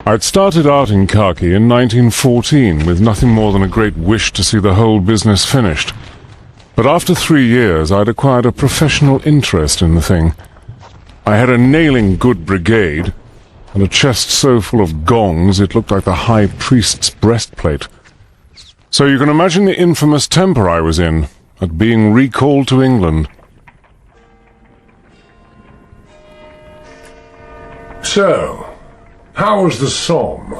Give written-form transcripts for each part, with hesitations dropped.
I'd started out in khaki in 1914 with nothing more than a great wish to see the whole business finished. But after 3 years, I'd acquired a professional interest in the thing. I had a nailing good brigade, and a chest so full of gongs it looked like the high priest's breastplate. So you can imagine the infamous temper I was in at being recalled to England. So, how was the Somme?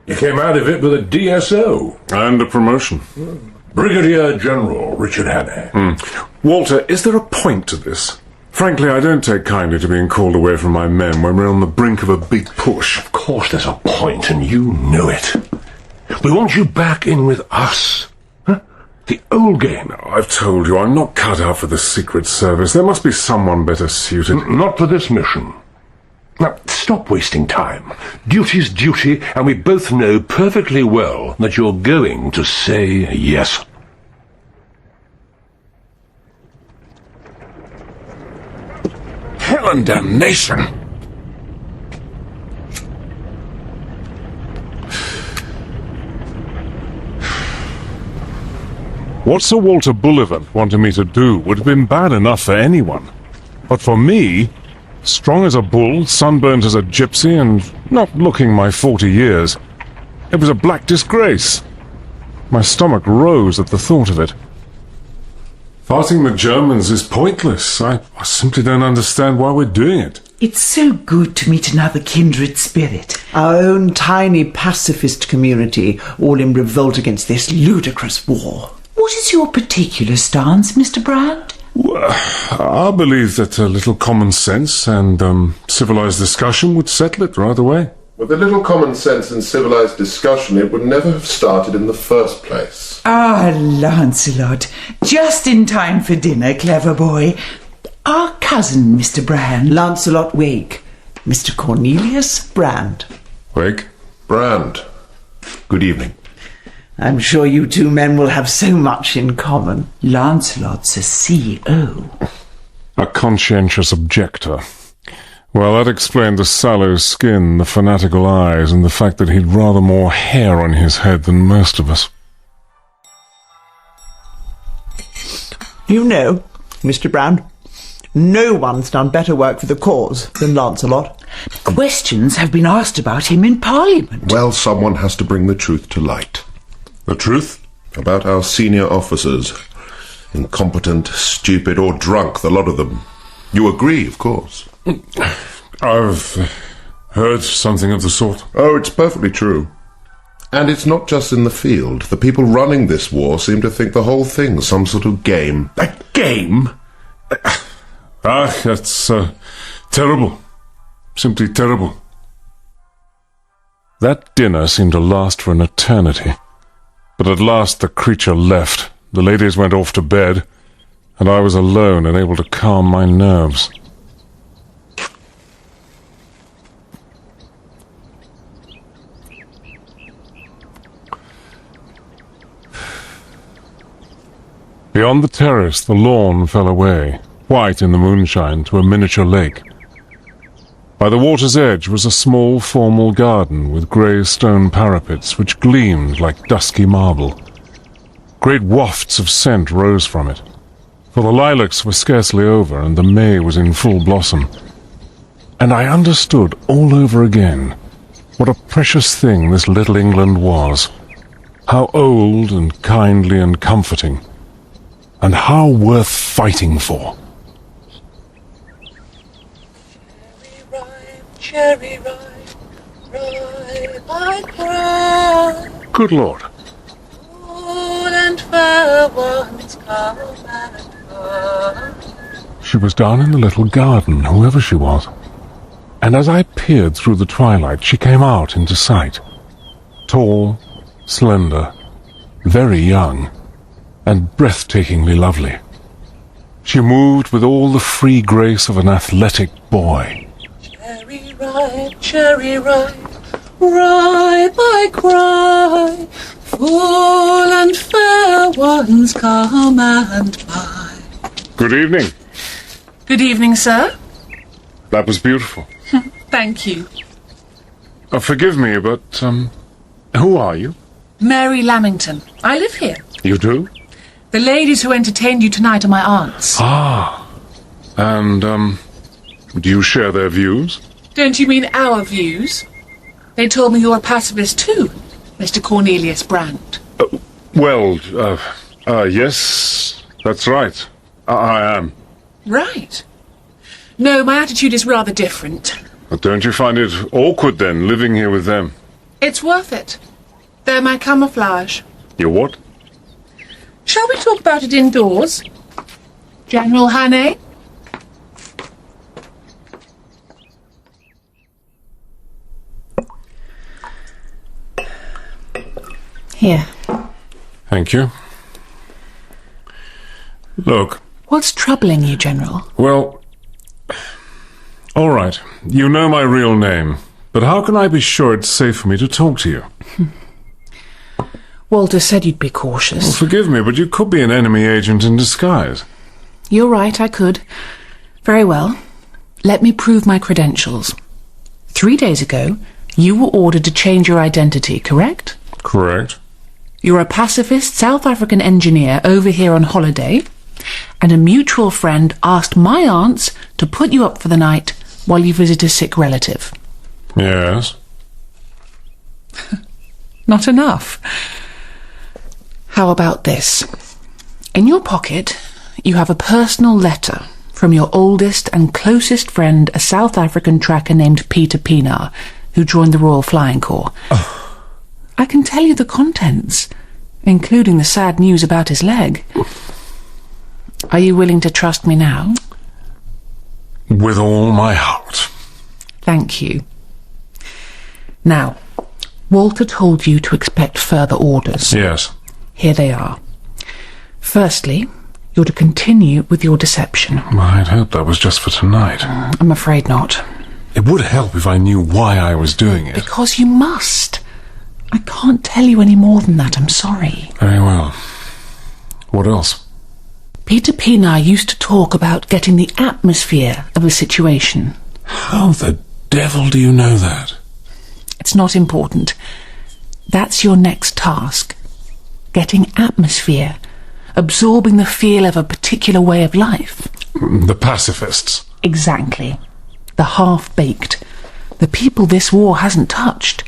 You came out of it with a DSO. And a promotion. Brigadier General Richard Hannay. Walter, is there a point to this? Frankly, I don't take kindly to being called away from my men when we're on the brink of a big push. Of course there's a point, and you know it. We want you back in with us. Huh? The old game. I've told you, I'm not cut out for the Secret Service. There must be someone better suited. Not for this mission. Now, stop wasting time. Duty's duty, and we both know perfectly well that you're going to say yes. Hell and damnation! What Sir Walter Bullivant wanted me to do would have been bad enough for anyone. But for me, strong as a bull, sunburnt as a gypsy, and not looking my 40 years, it was a black disgrace. My stomach rose at the thought of it. Fighting the Germans is pointless. I simply don't understand why we're doing it. It's so good to meet another kindred spirit. Our own tiny pacifist community, all in revolt against this ludicrous war. What is your particular stance, Mr. Brand? Well, I believe that a little common sense and civilized discussion would settle it right away. With a little common sense and civilized discussion, it would never have started in the first place. Ah, Lancelot. Just in time for dinner, clever boy. Our cousin, Mr. Brand. Lancelot Wake. Mr. Cornelius Brand. Wake? Brand. Good evening. I'm sure you two men will have so much in common. Lancelot's a CO. A conscientious objector. Well, that explained the sallow skin, the fanatical eyes, and the fact that he'd rather more hair on his head than most of us. You know, Mr. Brand, no one's done better work for the cause than Lancelot. Questions have been asked about him in Parliament. Well, someone has to bring the truth to light. The truth? About our senior officers. Incompetent, stupid, or drunk, the lot of them. You agree, of course. I've heard something of the sort. Oh, it's perfectly true. And it's not just in the field. The people running this war seem to think the whole thing's some sort of game. A game? That's terrible. Simply terrible. That dinner seemed to last for an eternity. But at last the creature left. The ladies went off to bed, and I was alone and able to calm my nerves. Beyond the terrace, the lawn fell away, white in the moonshine, to a miniature lake. By the water's edge was a small, formal garden with grey stone parapets which gleamed like dusky marble. Great wafts of scent rose from it, for the lilacs were scarcely over and the May was in full blossom. And I understood all over again what a precious thing this little England was, how old and kindly and comforting, and how worth fighting for. Cherry ripe, ripe, I cry. Good Lord. Full and fair ones come and go. She was down in the little garden, whoever she was. And as I peered through the twilight, she came out into sight. Tall, slender, very young, and breathtakingly lovely. She moved with all the free grace of an athletic boy. Cherry ripe, ripe I cry. Full and fair ones come and buy. Good evening. Good evening, sir. That was beautiful. Thank you. Forgive me, but, who are you? Mary Lamington. I live here. You do? The ladies who entertained you tonight are my aunts. Ah. And, do you share their views? Don't you mean our views? They told me you're a pacifist too, Mr. Cornelius Brand. Well, yes, that's right. I am. Right. No, my attitude is rather different. But don't you find it awkward then, living here with them? It's worth it. They're my camouflage. Your what? Shall we talk about it indoors? General Hannay? Here. Thank you. Look. What's troubling you, General? Well, all right. You know my real name, but how can I be sure it's safe for me to talk to you? Walter said you'd be cautious. Well, forgive me, but you could be an enemy agent in disguise. You're right, I could. Very well. Let me prove my credentials. 3 days ago, you were ordered to change your identity, correct? Correct. You're a pacifist South African engineer over here on holiday, and a mutual friend asked my aunts to put you up for the night while you visit a sick relative. Yes. Not enough. How about this? In your pocket, you have a personal letter from your oldest and closest friend, a South African tracker named Peter Pienaar, who joined the Royal Flying Corps. I can tell you the contents, including the sad news about his leg. Are you willing to trust me now? With all my heart. Thank you. Now, Walter told you to expect further orders. Yes. Here they are. Firstly, you're to continue with your deception. I'd hoped that was just for tonight. I'm afraid not. It would help if I knew why I was doing it. Because you must. I can't tell you any more than that, I'm sorry. Very well. What else? Peter Pienaar used to talk about getting the atmosphere of a situation. How the devil do you know that? It's not important. That's your next task. Getting atmosphere. Absorbing the feel of a particular way of life. The pacifists. Exactly. The half-baked. The people this war hasn't touched.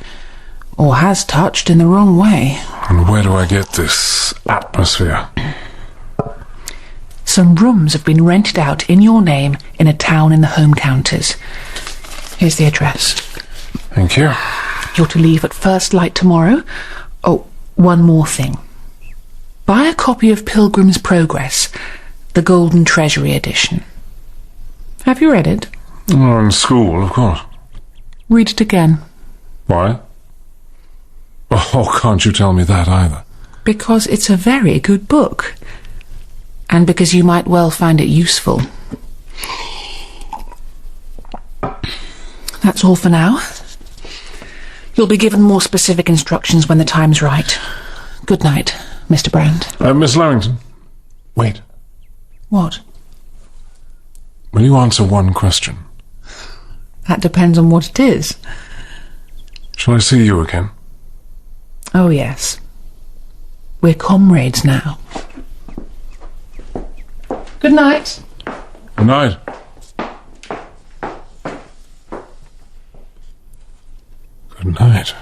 Or has touched in the wrong way. And where do I get this atmosphere? Some rooms have been rented out in your name in a town in the home counties. Here's the address. Thank you. You're to leave at first light tomorrow. Oh, one more thing. Buy a copy of Pilgrim's Progress, the Golden Treasury edition. Have you read it? Oh, in school, of course. Read it again. Why? Oh, can't you tell me that either? Because it's a very good book. And because you might well find it useful. That's all for now. You'll be given more specific instructions when the time's right. Good night, Mr. Brand. Miss Lamington. Wait. What? Will you answer one question? That depends on what it is. Shall I see you again? Oh, yes. We're comrades now. Good night. Good night. Good night.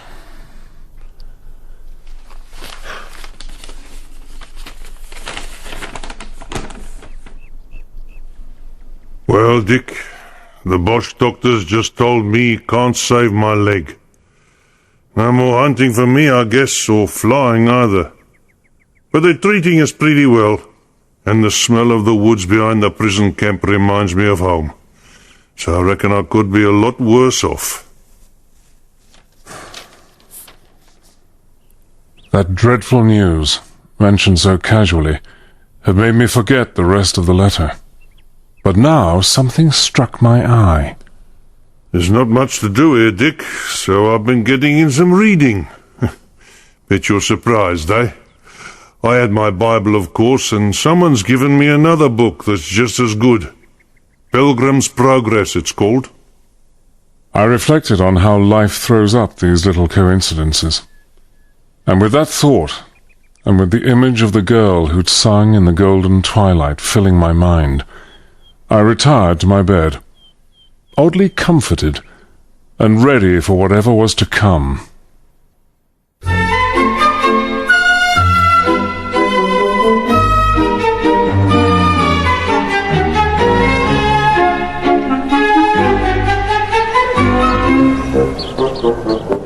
Well, Dick, the Bosch doctors just told me he can't save my leg. No more hunting for me, I guess, or flying either. But they're treating us pretty well, and the smell of the woods behind the prison camp reminds me of home. So I reckon I could be a lot worse off. That dreadful news, mentioned so casually, had made me forget the rest of the letter. But now something struck my eye. There's not much to do here, Dick, so I've been getting in some reading. Bet you're surprised, eh? I had my Bible, of course, and someone's given me another book that's just as good. Pilgrim's Progress, it's called. I reflected on how life throws up these little coincidences. And with that thought, and with the image of the girl who'd sung in the golden twilight filling my mind, I retired to my bed, oddly comforted, and ready for whatever was to come.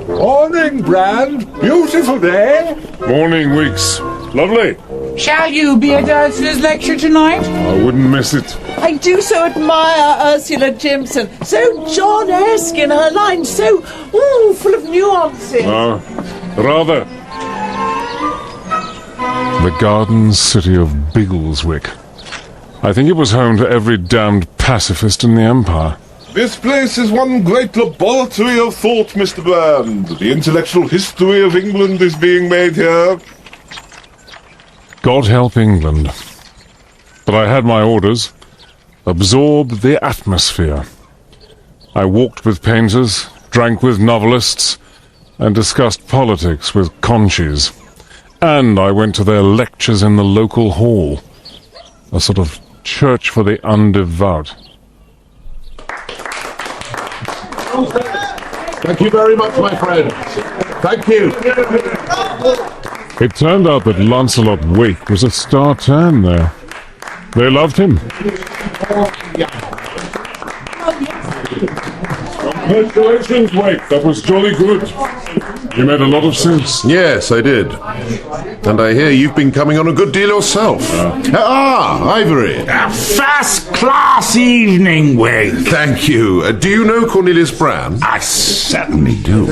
Morning, Brand. Beautiful day. Morning, Weeks. Lovely. Shall you be at Ursula's lecture tonight? I wouldn't miss it. I do so admire Ursula Jimson. So John-esque in her lines, so full of nuances. Rather. The garden city of Biggleswick. I think it was home to every damned pacifist in the Empire. This place is one great laboratory of thought, Mr. Brand. The intellectual history of England is being made here. God help England. But I had my orders. Absorb the atmosphere. I walked with painters, drank with novelists, and discussed politics with conchies. And I went to their lectures in the local hall. A sort of church for the undevout. Thank you very much, my friend. Thank you. It turned out that Lancelot Wake was a star turn there. They loved him. Congratulations, Wake. That was jolly good. You made a lot of sense. Yes, I did. And I hear you've been coming on a good deal yourself. Ivory. A first-class evening, Wake. Thank you. Do you know Cornelius Brand? I certainly do.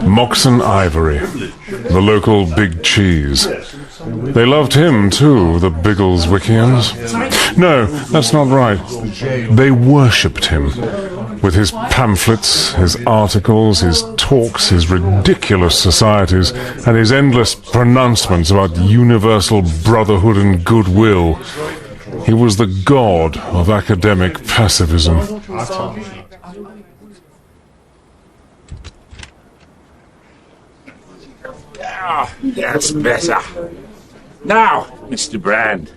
Moxon Ivory, the local big cheese. They loved him too, the Biggleswickians. No, that's not right. They worshipped him. With his pamphlets, his articles, his talks, his ridiculous societies, and his endless pronouncements about universal brotherhood and goodwill. He was the god of academic pacifism. That's better. Now, Mr. Brand,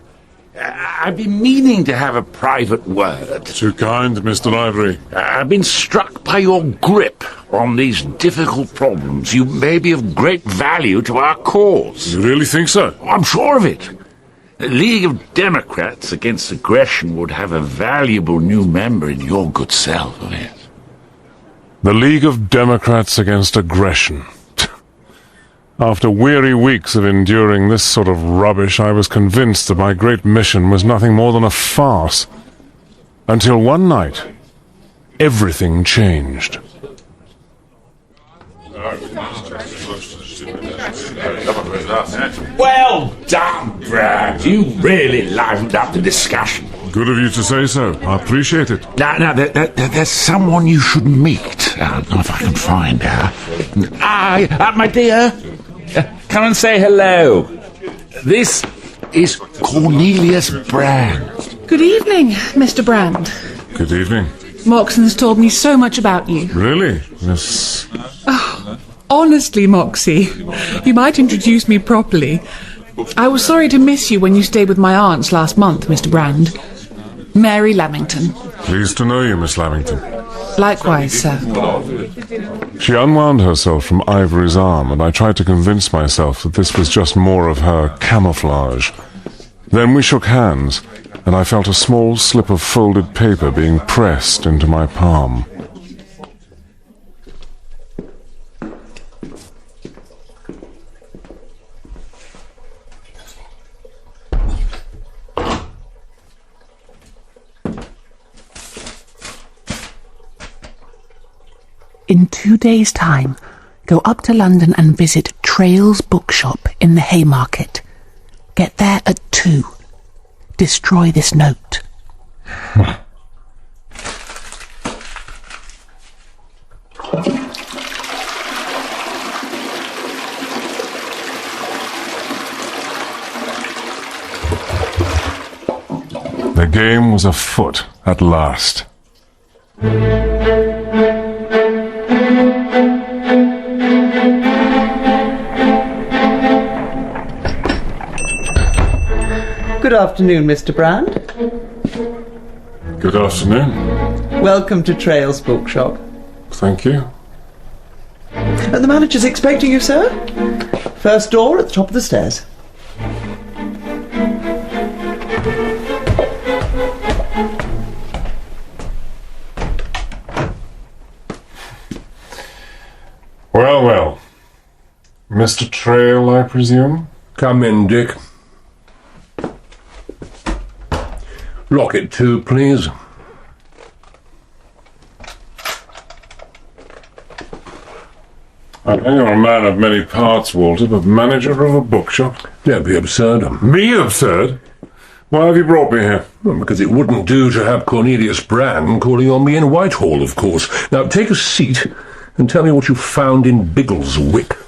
I've been meaning to have a private word. Too kind, Mr. Ivory. I've been struck by your grip on these difficult problems. You may be of great value to our cause. You really think so? I'm sure of it. The League of Democrats Against Aggression would have a valuable new member in your good self of it. The League of Democrats Against Aggression. After weary weeks of enduring this sort of rubbish, I was convinced that my great mission was nothing more than a farce. Until one night, everything changed. Well done, Brad. You really livened up the discussion. Good of you to say so. I appreciate it. Now, there's someone you should meet. I don't know if I can find her. My dear, come and say hello. This is Cornelius Brand. Good evening, Mr. Brand. Good evening. Moxon's told me so much about you. Really? Yes. Honestly, Moxie, you might introduce me properly. I was sorry to miss you when you stayed with my aunts last month, Mr. Brand. Mary Lamington. Pleased to know you, Miss Lamington. Likewise, sir. She unwound herself from Ivory's arm, and I tried to convince myself that this was just more of her camouflage. Then we shook hands, and I felt a small slip of folded paper being pressed into my palm. In 2 days' time, go up to London and visit Trail's bookshop in the Haymarket. Get there at 2. Destroy this note. The game was afoot at last. Good afternoon, Mr. Brand. Good afternoon. Welcome to Trail's Bookshop. Thank you. The manager's expecting you, sir. First door at the top of the stairs. Well, well. Mr. Trail, I presume? Come in, Dick. Lock it too, please. I know you're a man of many parts, Walter, but manager of a bookshop? Don't be absurd. Me absurd? Why have you brought me here? Well, because it wouldn't do to have Cornelius Brand calling on me in Whitehall, of course. Now, take a seat and tell me what you found in Biggleswick.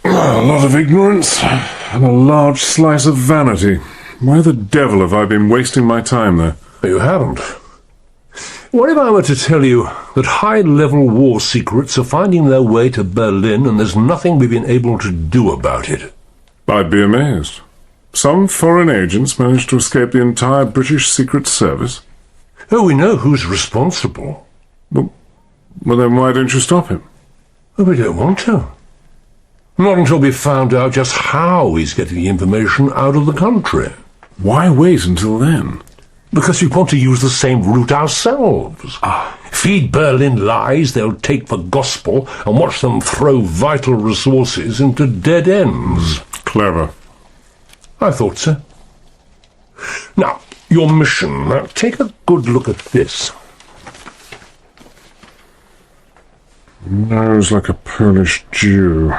A lot of ignorance and a large slice of vanity. Why the devil have I been wasting my time there? You haven't. What if I were to tell you that high-level war secrets are finding their way to Berlin and there's nothing we've been able to do about it? I'd be amazed. Some foreign agents managed to escape the entire British Secret Service. Oh, we know who's responsible. Well, then why don't you stop him? Well, we don't want to. Not until we've found out just how he's getting the information out of the country. Why wait until then? Because we want to use the same route ourselves. Feed Berlin lies they'll take for gospel and watch them throw vital resources into dead ends. Clever. I thought so. Now, your mission. Now, take a good look at this. Nose like a Polish Jew.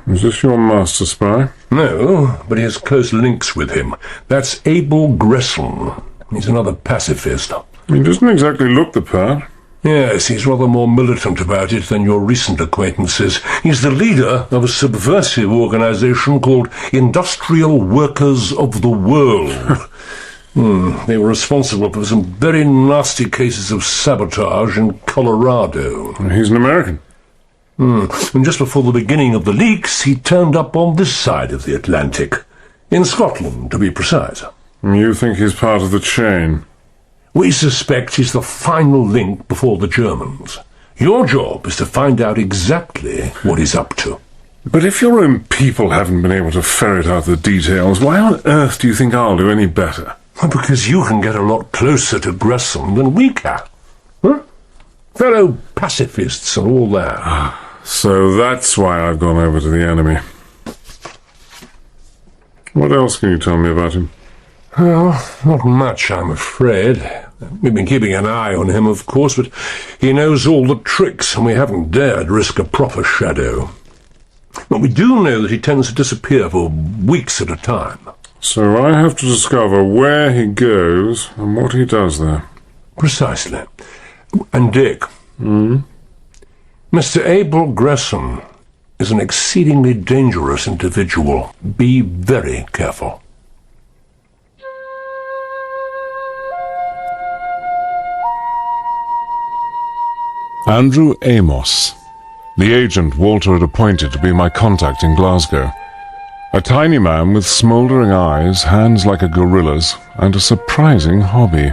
Is this your master spy? No, but he has close links with him. That's Abel Gresson. He's another pacifist. He doesn't exactly look the part. Yes, he's rather more militant about it than your recent acquaintances. He's the leader of a subversive organization called Industrial Workers of the World. They were responsible for some very nasty cases of sabotage in Colorado. He's an American. And just before the beginning of the leaks, he turned up on this side of the Atlantic. In Scotland, to be precise. You think he's part of the chain? We suspect he's the final link before the Germans. Your job is to find out exactly what he's up to. But if your own people haven't been able to ferret out the details, why on earth do you think I'll do any better? Well, because you can get a lot closer to Gresson than we can. Huh? Fellow pacifists and all that. So that's why I've gone over to the enemy. What else can you tell me about him? Well, not much, I'm afraid. We've been keeping an eye on him, of course, but he knows all the tricks, and we haven't dared risk a proper shadow. But we do know that he tends to disappear for weeks at a time. So I have to discover where he goes and what he does there. Precisely. And Dick, Mr. Abel Gresson is an exceedingly dangerous individual. Be very careful. Andrew Amos, the agent Walter had appointed to be my contact in Glasgow. A tiny man with smouldering eyes, hands like a gorilla's, and a surprising hobby.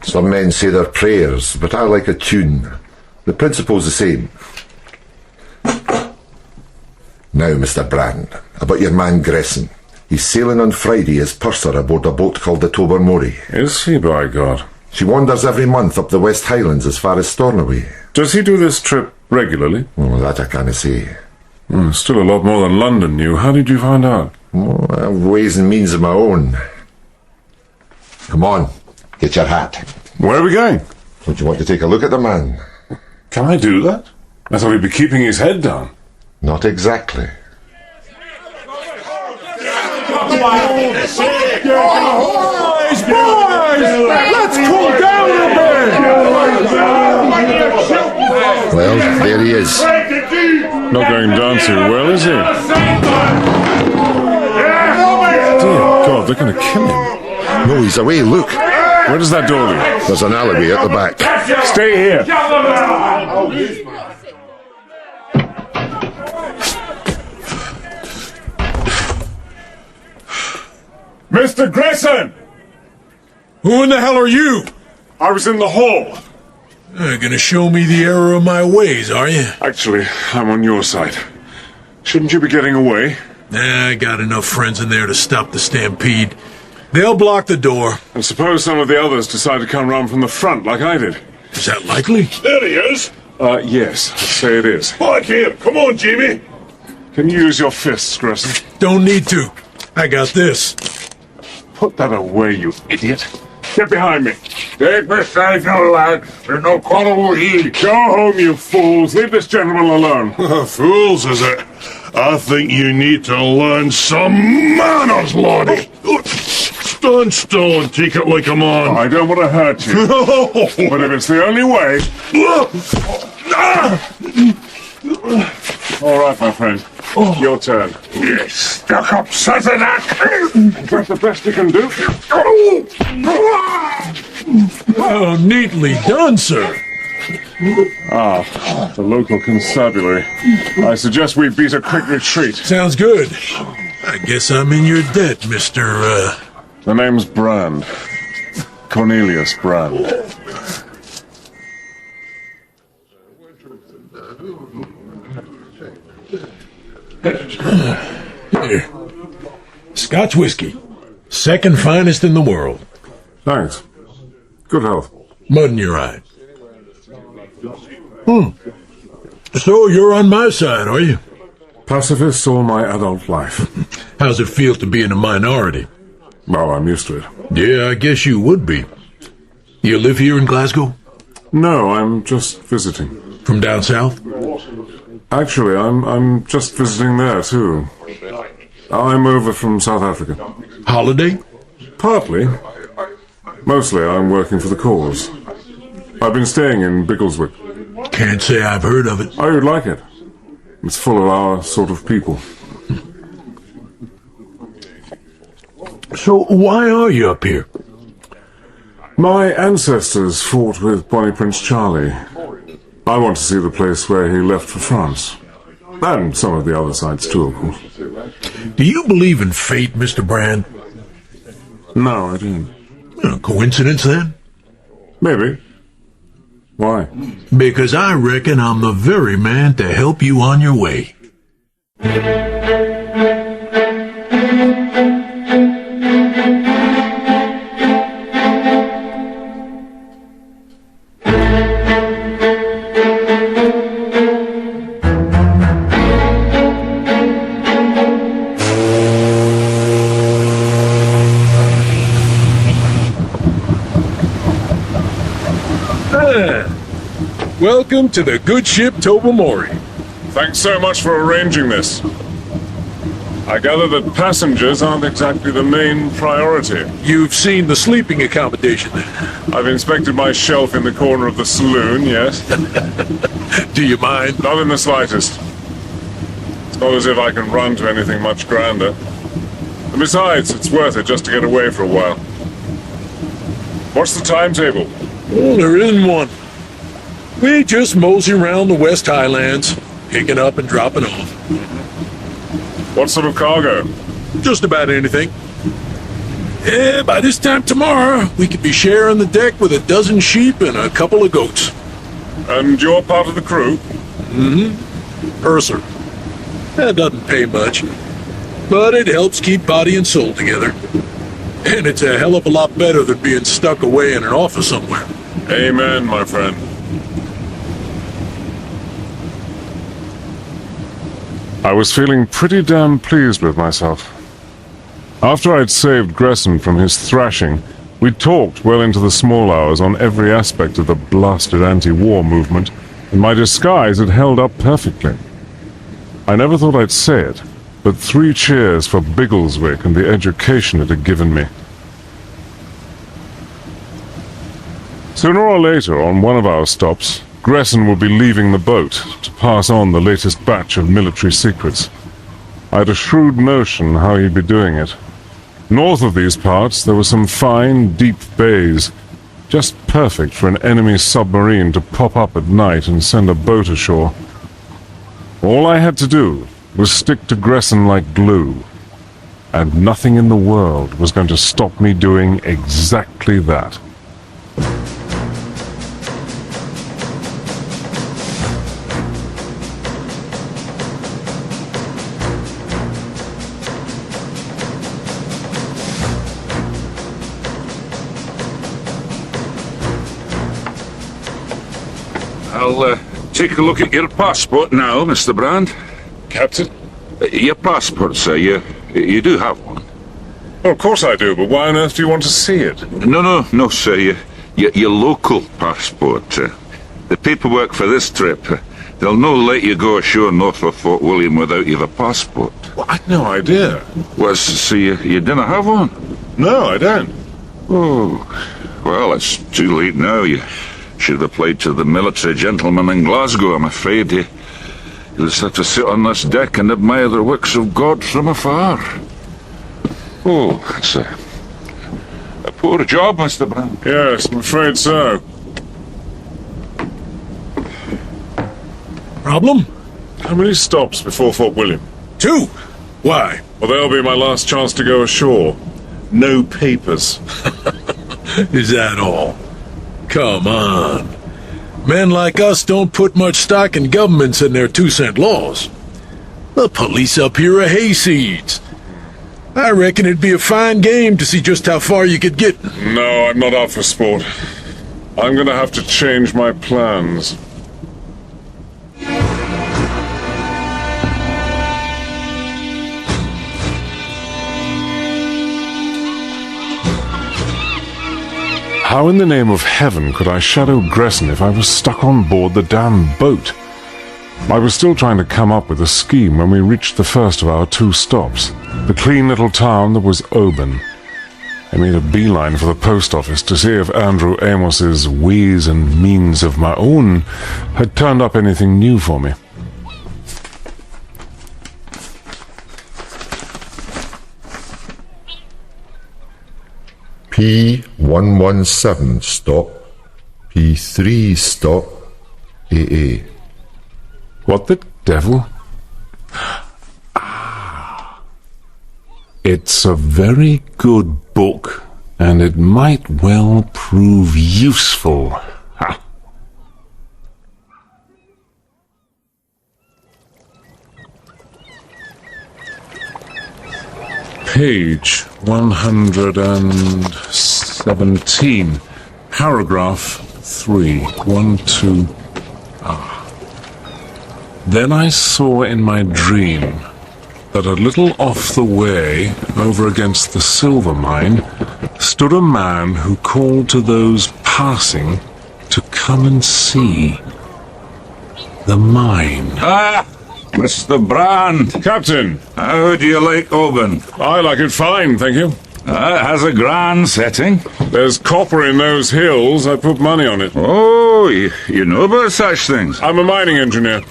Some men say their prayers, but I like a tune. The principle's the same. Now, Mr. Brand, about your man Gresson. He's sailing on Friday as purser aboard a boat called the Tobermory. Is he, by God? She wanders every month up the West Highlands as far as Stornoway. Does he do this trip regularly? Oh, that I can't say. Still a lot more than London knew. How did you find out? Oh, I have ways and means of my own. Come on, get your hat. Where are we going? Don't you want to take a look at the man? Can I do that? I thought he'd be keeping his head down. Not exactly. Boys! Let's cool down a bit! Well, there he is. Not going down too well, is he? Dear God, they're going to kill him. No, he's away, look. Where does that door lead? There's an alleyway at the back. Stay here. Mr. Grayson! Who in the hell are you? I was in the hall. You're gonna show me the error of my ways, are you? Actually, I'm on your side. Shouldn't you be getting away? Nah, I got enough friends in there to stop the stampede. They'll block the door. And suppose some of the others decide to come round from the front like I did. Is that likely? There he is. Yes, I'd say it is. Back here. Come on, Jimmy. Can you use your fists, Grayson? Don't need to. I got this. Put that away, you idiot. Get behind me. Take me safe, you lad. There's no quarrel here. Go home, you fools. Leave this gentleman alone. Fools, is it? I think you need to learn some manners, laddie. Stand still and take it like a man. I don't want to hurt you. But if it's the only way... All right, my friend. Your turn. You stuck-up Saturday. Is that the best you can do? Oh, neatly done, sir. Ah, the local constabulary. I suggest we beat a quick retreat. Sounds good. I guess I'm in your debt, Mr. The name's Brand. Cornelius Brand. Here. Scotch whiskey. Second finest in the world. Thanks. Good health. Mud in your eye. So you're on my side, are you? Pacifist all my adult life. How's it feel to be in a minority? Well, I'm used to it. Yeah, I guess you would be. You live here in Glasgow? No, I'm just visiting. From down south? Actually, I'm just visiting there, too. I'm over from South Africa. Holiday? Partly. Mostly, I'm working for the cause. I've been staying in Biggleswick. Can't say I've heard of it. Oh, you'd like it. It's full of our sort of people. So why are you up here? My ancestors fought with Bonnie Prince Charlie. I want to see the place where he left for France. And some of the other sides too, of course. Do you believe in fate, Mr. Brand? No, I don't. Coincidence, then? Maybe. Why? Because I reckon I'm the very man to help you on your way. Welcome to the good ship Tobermory. Thanks so much for arranging this. I gather that passengers aren't exactly the main priority. You've seen the sleeping accommodation. I've inspected my shelf in the corner of the saloon, yes. Do you mind? Not in the slightest. It's not as if I can run to anything much grander. And besides, it's worth it just to get away for a while. What's the timetable? Well, there isn't one. We just mosey around the West Highlands, picking up and dropping off. What sort of cargo? Just about anything. By this time tomorrow, we could be sharing the deck with a dozen sheep and a couple of goats. And you're part of the crew? Purser. That doesn't pay much, but it helps keep body and soul together. And it's a hell of a lot better than being stuck away in an office somewhere. Amen, my friend. I was feeling pretty damn pleased with myself. After I'd saved Gresson from his thrashing, we talked well into the small hours on every aspect of the blasted anti-war movement, and my disguise had held up perfectly. I never thought I'd say it, but 3 cheers for Biggleswick and the education it had given me. Sooner or later, on one of our stops, Gresson would be leaving the boat to pass on the latest batch of military secrets. I had a shrewd notion how he'd be doing it. North of these parts, there were some fine, deep bays, just perfect for an enemy submarine to pop up at night and send a boat ashore. All I had to do was stick to Gresson like glue, and nothing in the world was going to stop me doing exactly that. I'll take a look at your passport now, Mr. Brand. Captain? Your passport, sir, you do have one. Well, of course I do, but why on earth do you want to see it? No, sir, your local passport. The paperwork for this trip, they'll no let you go ashore north of Fort William without you have a passport. Well, I'd no idea. Well, so you didn't have one? No, I don't. Oh, well, it's too late now. You should have applied to the military gentleman in Glasgow, I'm afraid. You'll just have to sit on this deck and admire the works of God from afar. Oh, it's a poor job, Mr. Brown. Yes, I'm afraid so. Problem? How many stops before Fort William? 2. Why? Well, that'll be my last chance to go ashore. No papers. Is that all? Come on. Men like us don't put much stock in governments and their 2-cent laws. The police up here are hayseeds. I reckon it'd be a fine game to see just how far you could get. No, I'm not up for sport. I'm gonna have to change my plans. How in the name of heaven could I shadow Gresson if I was stuck on board the damn boat? I was still trying to come up with a scheme when we reached the first of our 2 stops, the clean little town that was Oban. I made a beeline for the post office to see if Andrew Amos's ways and means of my own had turned up anything new for me. P117 stop, P3 stop, AA. What the devil? It's a very good book, and it might well prove useful. Ha! Page 117, paragraph 3, 1, 2. Then I saw in my dream that a little off the way, over against the silver mine, stood a man who called to those passing to come and see the mine. Ah, Mr. Brand. Captain! How do you like Oban? I like it fine, thank you. It has a grand setting. There's copper in those hills. I put money on it. Oh, you know about such things? I'm a mining engineer.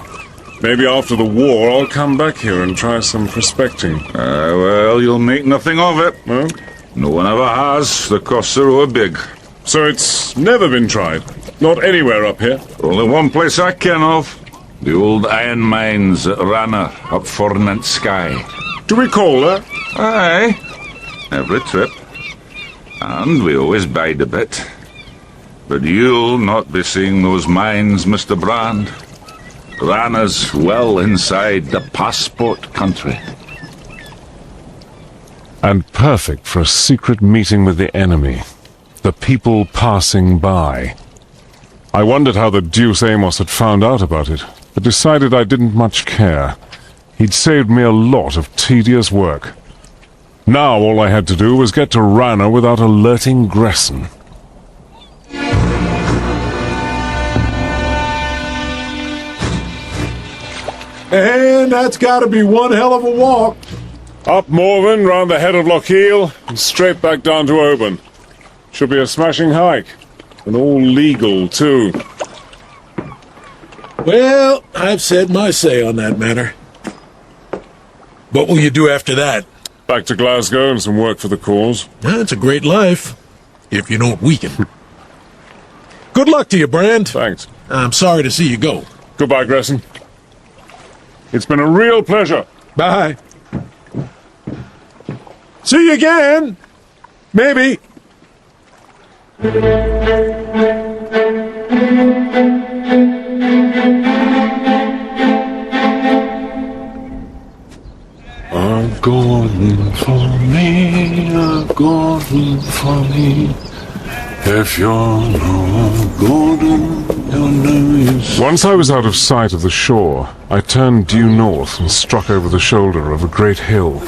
Maybe after the war I'll come back here and try some prospecting. Well, you'll make nothing of it. Well? No one ever has. The costs are all big. So it's never been tried? Not anywhere up here? Only one place I ken of. The old iron mines at Rana, up Fornant Sky. Do we call that? Aye. Every trip. And we always bide a bit. But you'll not be seeing those mines, Mr. Brand. Rana's well inside the passport country. And perfect for a secret meeting with the enemy. The people passing by. I wondered how the deuce Amos had found out about it, but decided I didn't much care. He'd saved me a lot of tedious work. Now all I had to do was get to Rana without alerting Gresson. And that's gotta be one hell of a walk. Up Morven, round the head of Lochiel, and straight back down to Oban. Should be a smashing hike. And all legal, too. Well, I've said my say on that matter. What will you do after that? Back to Glasgow and some work for the cause. That's a great life, if you don't weaken. Good luck to you, Brand. Thanks. I'm sorry to see you go. Goodbye, Gresson. It's been a real pleasure. Bye. See you again. Maybe. A golden for me, a golden for me. If you're not golden, you're no use. Once I was out of sight of the shore, I turned due north and struck over the shoulder of a great hill.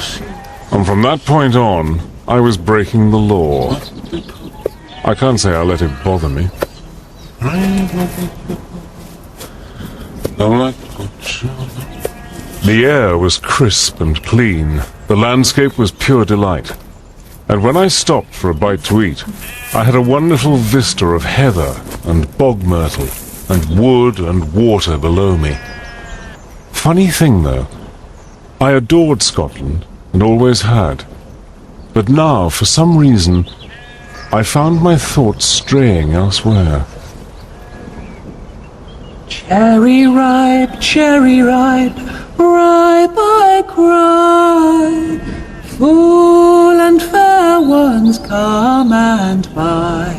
And from that point on, I was breaking the law. I can't say I let it bother me. The air was crisp and clean. The landscape was pure delight. And when I stopped for a bite to eat, I had a wonderful vista of heather and bog myrtle and wood and water below me. Funny thing, though, I adored Scotland and always had. But now, for some reason, I found my thoughts straying elsewhere. Cherry ripe, ripe I cry. Full and fair ones come and buy.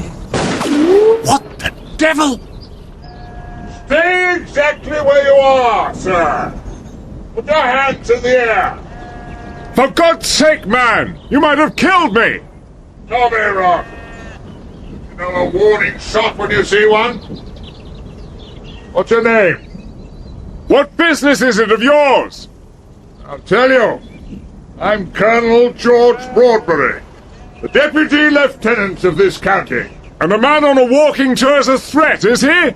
What the devil? Stay exactly where you are, sir. Put your hands in the air. For God's sake, man! You might have killed me! Tell me, Rock. You know a warning shot when you see one? What's your name? What business is it of yours? I'll tell you. I'm Colonel George Broadbury, the Deputy Lieutenant of this county. And the man on a walking tour is a threat, is he?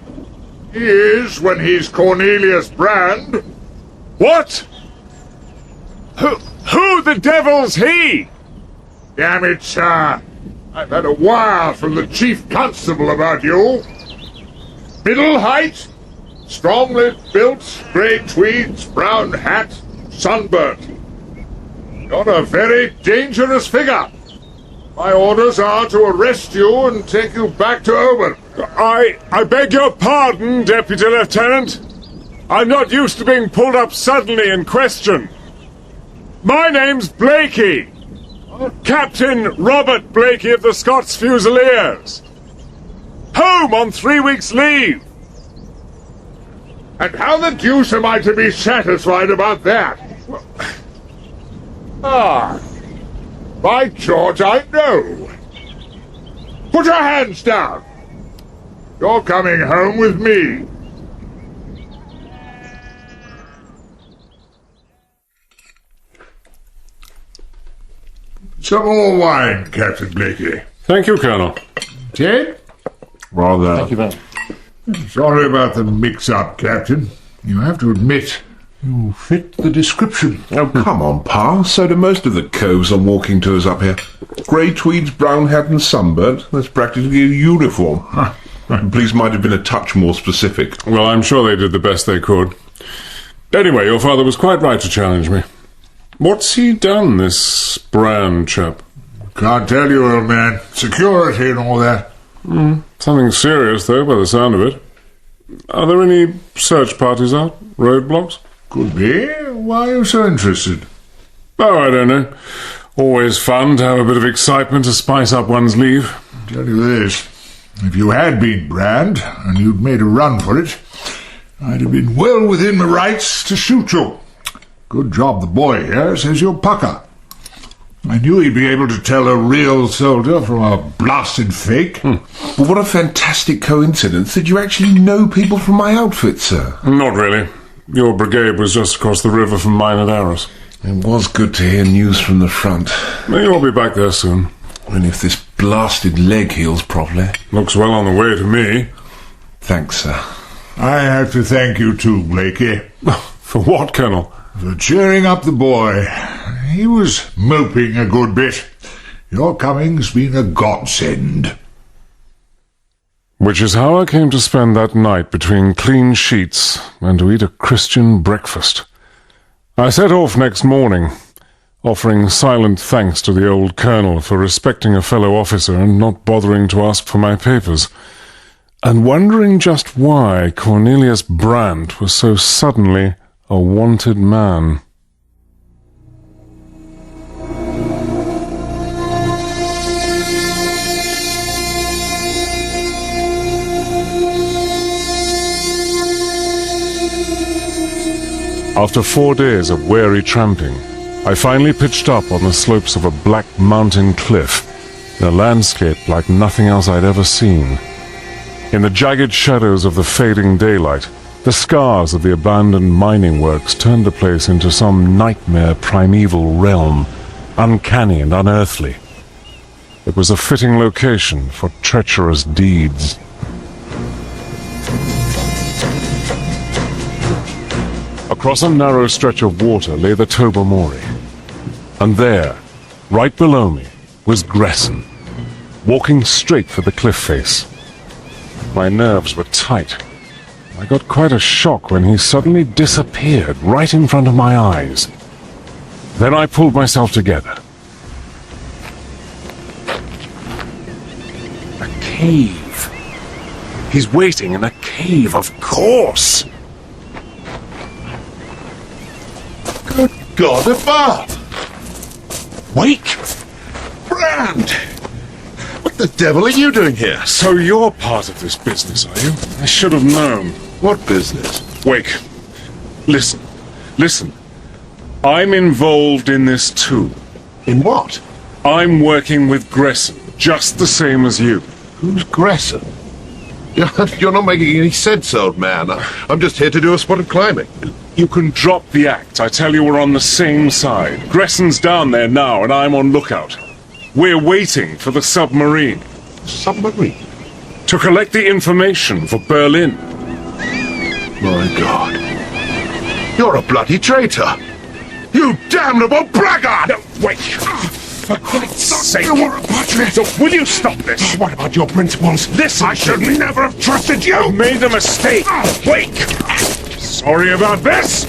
He is when he's Cornelius Brand. What? Who the devil's he? Damn it, sir. I've had a wire from the Chief Constable about you. Middle height, strongly built, grey tweeds, brown hat, sunburnt. You're a very dangerous figure. My orders are to arrest you and take you back to Oban. I beg your pardon, Deputy Lieutenant. I'm not used to being pulled up suddenly and questioned. My name's Blakey. Captain Robert Blakey of the Scots Fusiliers. Home on 3 weeks' leave. And how the deuce am I to be satisfied about that? By George, I know. Put your hands down. You're coming home with me. Some more wine, Captain Blakey. Thank you, Colonel. Ted? Rather. Thank you, Ben. Sorry about the mix-up, Captain. You have to admit, you fit the description. Oh, come on, Pa. So do most of the coves on walking tours up here. Grey tweeds, brown hat and sunburnt. That's practically a uniform. Please might have been a touch more specific. Well, I'm sure they did the best they could. Anyway, your father was quite right to challenge me. What's he done, this Brand chap? Can't tell you, old man. Security and all that. Something serious, though, by the sound of it. Are there any search parties out? Roadblocks? Could be. Why are you so interested? Oh, I don't know. Always fun to have a bit of excitement to spice up one's leave. I'll tell you this. If you had been Brand, and you'd made a run for it, I'd have been well within my rights to shoot you. Good job the boy here says you're pucker. I knew he'd be able to tell a real soldier from a blasted fake. Well, what a fantastic coincidence that you actually know people from my outfit, sir. Not really. Your brigade was just across the river from mine at Arras. It was good to hear news from the front. You'll be back there soon. And if this blasted leg heals properly. Looks well on the way to me. Thanks, sir. I have to thank you too, Blakey. For what, Colonel? For cheering up the boy. He was moping a good bit. Your coming's been a godsend. Which is how I came to spend that night between clean sheets and to eat a Christian breakfast. I set off next morning, offering silent thanks to the old colonel for respecting a fellow officer and not bothering to ask for my papers, and wondering just why Cornelius Brandt was so suddenly a wanted man. After 4 days of weary tramping, I finally pitched up on the slopes of a black mountain cliff, in a landscape like nothing else I'd ever seen. In the jagged shadows of the fading daylight, the scars of the abandoned mining works turned the place into some nightmare primeval realm, uncanny and unearthly. It was a fitting location for treacherous deeds. Across a narrow stretch of water lay the Tobermory. And there, right below me, was Gresson, walking straight for the cliff face. My nerves were tight. I got quite a shock when he suddenly disappeared right in front of my eyes. Then I pulled myself together. A cave. He's waiting in a cave, of course. Good God above! Wake! Brand! What the devil are you doing here? So you're part of this business, are you? I should have known. What business? Wake. Listen. Listen. I'm involved in this too. In what? I'm working with Gresson, just the same as you. Who's Gresson? You're not making any sense, old man. I'm just here to do a spot of climbing. You can drop the act. I tell you, we're on the same side. Gresson's down there now, and I'm on lookout. We're waiting for the submarine. Submarine? To collect the information for Berlin. My God. You're a bloody traitor. You damnable blackguard! No, wait. For God's sake. You were a patriot. So will you stop this? What about your principles? Listen, I should never have trusted you! You made a mistake. Wake! Sorry about this.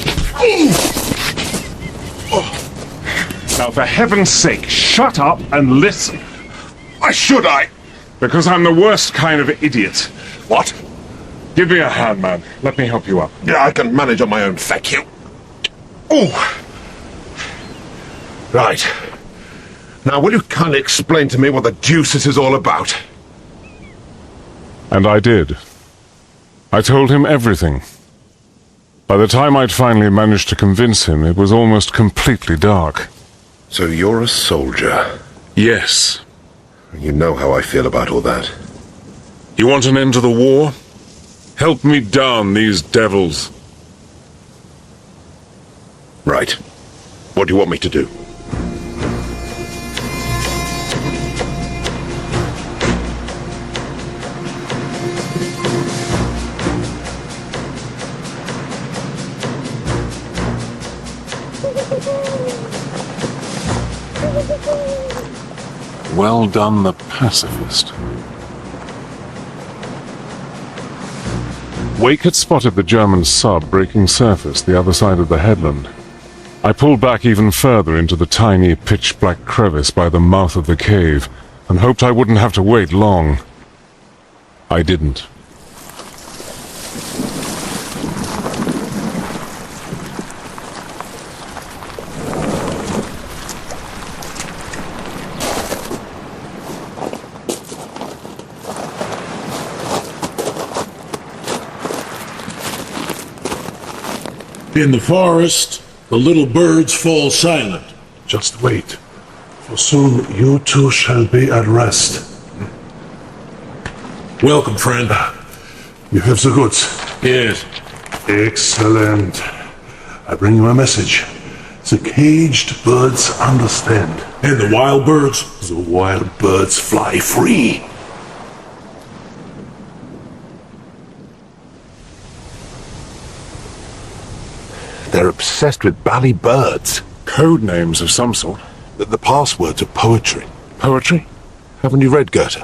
Now, for heaven's sake, shut up and listen. Why should I? Because I'm the worst kind of idiot. What? Give me a hand, man. Let me help you up. Yeah, I can manage on my own, thank you. Oh! Right. Now, will you kindly explain to me what the deuce this is all about? And I did. I told him everything. By the time I'd finally managed to convince him, it was almost completely dark. So you're a soldier? Yes. You know how I feel about all that. You want an end to the war? Help me down these devils. Right. What do you want me to do? Well done, the pacifist. Wake had spotted the German sub breaking surface the other side of the headland. I pulled back even further into the tiny pitch-black crevice by the mouth of the cave and hoped I wouldn't have to wait long. I didn't. In the forest, the little birds fall silent. Just wait, for soon you too shall be at rest. Welcome, friend. You have the goods. Yes. Excellent. I bring you a message. The caged birds understand. And the wild birds? The wild birds fly free. They're obsessed with bally birds. Code names of some sort. The passwords are poetry. Poetry? Haven't you read Goethe?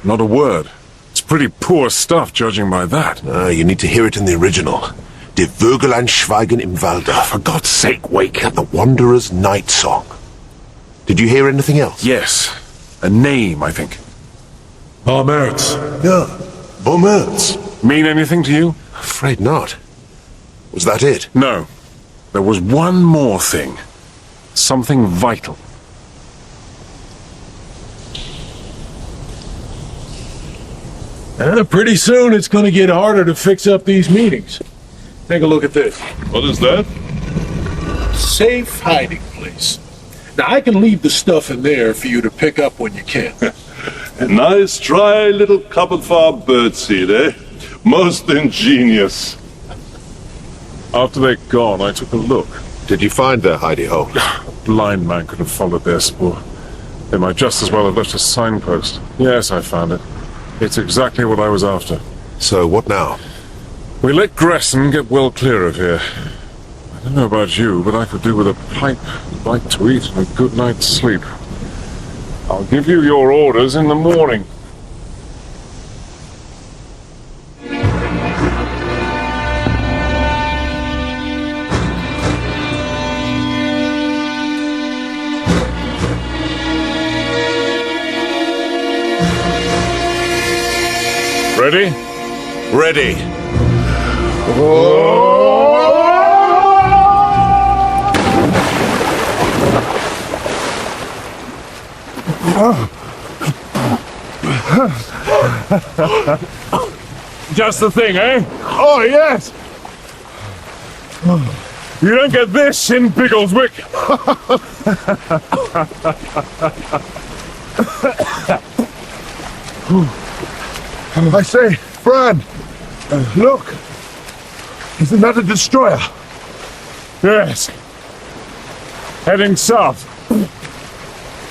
Not a word. It's pretty poor stuff, judging by that. You need to hear it in the original. Die Vögelein schweigen im Walde. For God's sake, wake up. The Wanderer's Night Song. Did you hear anything else? Yes. A name, I think. Mertz. Yeah. Mertz. Mean anything to you? Afraid not. Was that it? No. There was one more thing. Something vital. Pretty soon it's going to get harder to fix up these meetings. Take a look at this. What is that? Safe hiding place. Now, I can leave the stuff in there for you to pick up when you can. A nice dry little cupboard for our birdseed, eh? Most ingenious. After they'd gone, I took a look. Did you find their hidey hole? A blind man could have followed their spoor. They might just as well have left a signpost. Yes, I found it. It's exactly what I was after. So, what now? We let Gresson get well clear of here. I don't know about you, but I could do with a pipe, a bite to eat, and a good night's sleep. I'll give you your orders in the morning. Ready? Ready. Just the thing, eh? Oh, yes! You don't get this in Biggleswick. I say, Bran, look! Isn't that a destroyer? Yes. Heading south.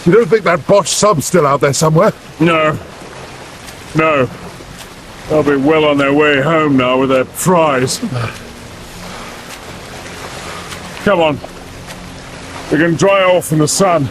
You don't think that Bosch sub's still out there somewhere? No. No. They'll be well on their way home now with their prize. Come on. We can dry off in the sun.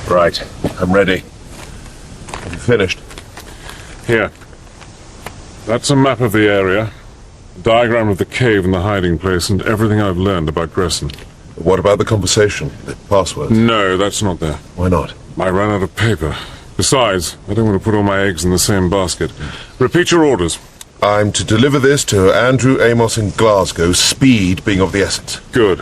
Right. I'm ready. Have you finished? Here. That's a map of the area, a diagram of the cave and the hiding place, and everything I've learned about Gresson. What about the conversation? The passwords? No, that's not there. Why not? I ran out of paper. Besides, I don't want to put all my eggs in the same basket. Repeat your orders. I'm to deliver this to Andrew Amos in Glasgow, speed being of the essence. Good.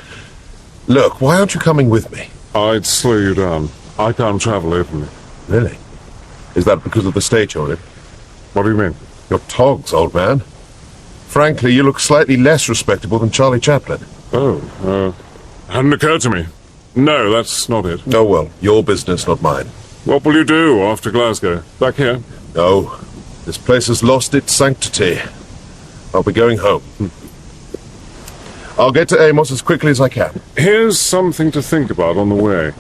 Look, why aren't you coming with me? I'd slow you down. I can't travel openly. Really? Is that because of the state you're in? What do you mean? Your togs, old man. Frankly, you look slightly less respectable than Charlie Chaplin. Oh, hadn't occurred to me. No, that's not it. Oh, well, your business, not mine. What will you do after Glasgow? Back here? No, this place has lost its sanctity. I'll be going home. I'll get to Amos as quickly as I can. Here's something to think about on the way.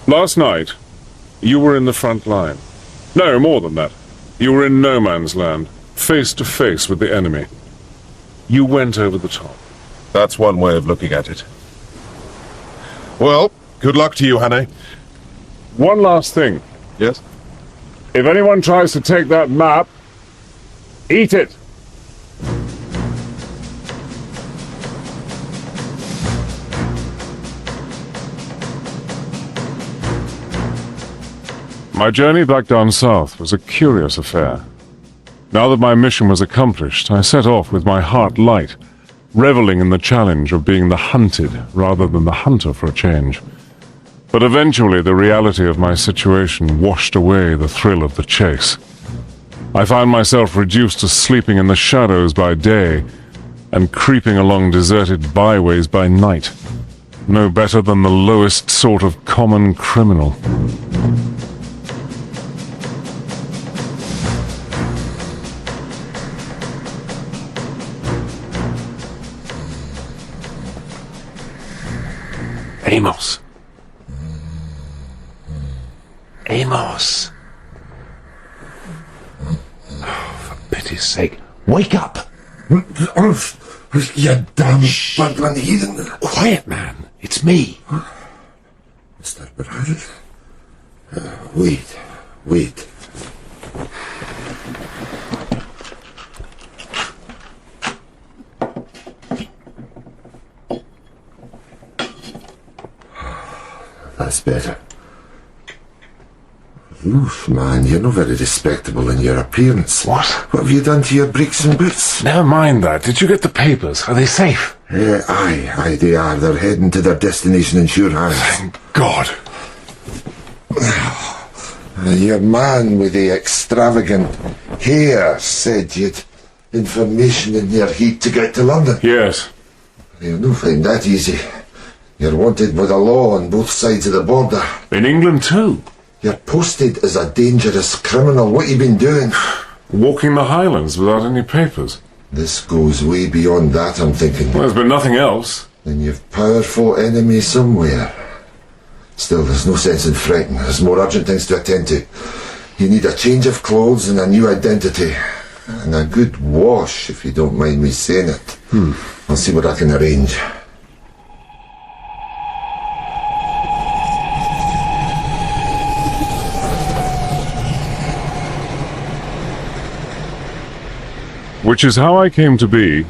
Last night, you were in the front line. No, more than that. You were in no man's land, face to face with the enemy. You went over the top. That's one way of looking at it. Well, good luck to you, Hannay. One last thing. Yes? If anyone tries to take that map, eat it! My journey back down south was a curious affair. Now that my mission was accomplished, I set off with my heart light, reveling in the challenge of being the hunted rather than the hunter for a change. But eventually the reality of my situation washed away the thrill of the chase. I found myself reduced to sleeping in the shadows by day and creeping along deserted byways by night. No better than the lowest sort of common criminal. Amos. Amos. Oh, for pity's sake, wake up! You damn burgling heathen. Quiet, man. It's me. Mr. Brand? Wait. That's better. Oof, man, you're not very respectable in your appearance. What? What have you done to your breeks and boots? Never mind that. Did you get the papers? Are they safe? Aye, they are. They're heading to their destination in sure hands. Thank God. Your man with the extravagant hair said you'd information in your heat to get to London. Yes. You'll not find that easy. You're wanted by the law on both sides of the border. In England too. You're posted as a dangerous criminal. What you been doing? Walking the Highlands without any papers. This goes way beyond that, I'm thinking. Well, there's been nothing else. Then you've powerful enemy somewhere. Still, there's no sense in fretting. There's more urgent things to attend to. You need a change of clothes and a new identity. And a good wash, if you don't mind me saying it. I'll see what I can arrange. Which is how I came to be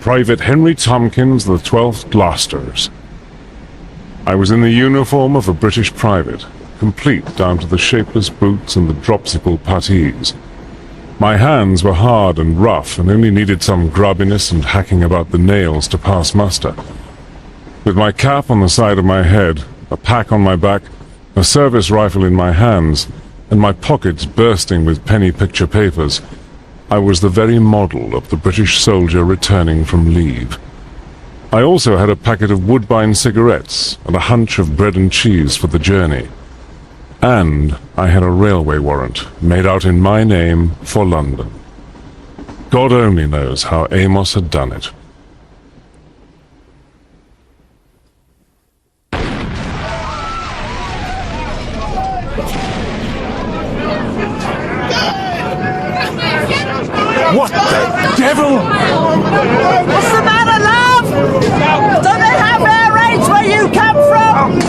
Private Henry Tompkins, the 12th Gloucesters. I was in the uniform of a British private, complete down to the shapeless boots and the dropsical puttees. My hands were hard and rough and only needed some grubbiness and hacking about the nails to pass muster. With my cap on the side of my head, a pack on my back, a service rifle in my hands, and my pockets bursting with penny picture papers, I was the very model of the British soldier returning from leave. I also had a packet of Woodbine cigarettes and a hunch of bread and cheese for the journey. And I had a railway warrant made out in my name for London. God only knows how Amos had done it. What the devil? What's the matter, love? Don't they have air raids where you come from?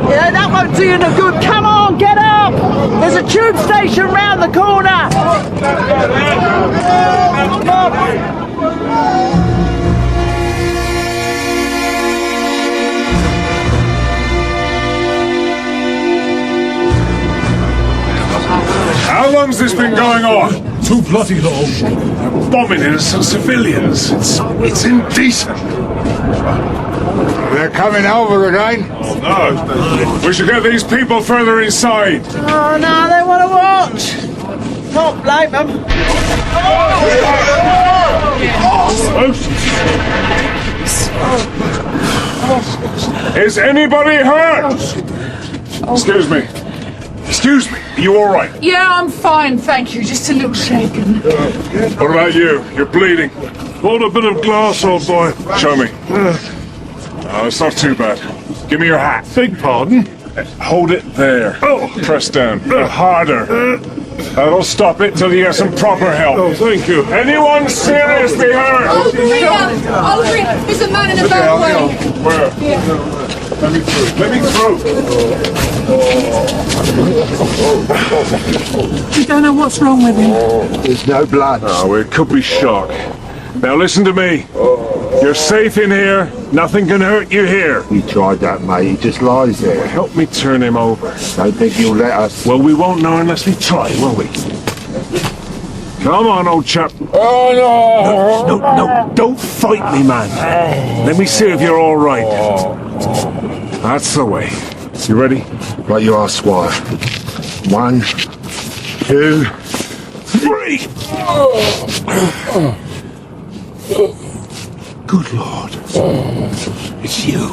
Yeah, that won't do you no good. Come on, get up! There's a tube station round the corner! How long's this been going on? Too bloody long. They're bombing innocent civilians. It's indecent. They're coming over again. No. We should get these people further inside. Oh no, they want to watch. Can't blame them. Is anybody hurt? Excuse me. Excuse me. Are you all right? Yeah, I'm fine, thank you. Just a little shaken. What about you? You're bleeding. Hold a bit of glass, old boy. Show me. Oh, it's not too bad. Give me your hat. Beg pardon? Hold it there. Oh. Press down. Harder. That'll stop it till you get some proper help. Oh, thank you. Anyone seriously hurt? Oliver, there's a man in the back way. Where? Let me through. You don't know what's wrong with him. There's no blood. Oh, it could be shock. Now listen to me. You're safe in here. Nothing can hurt you here. You tried that, mate. He just lies there. Help me turn him over. Don't think you'll let us. Well, we won't know unless we try, will we? Come on, old chap. Oh, no! No, don't fight me, man. Let me see if you're all right. That's the way. You ready? Right you are, Squire. 1, 2, 3! Good Lord. It's you.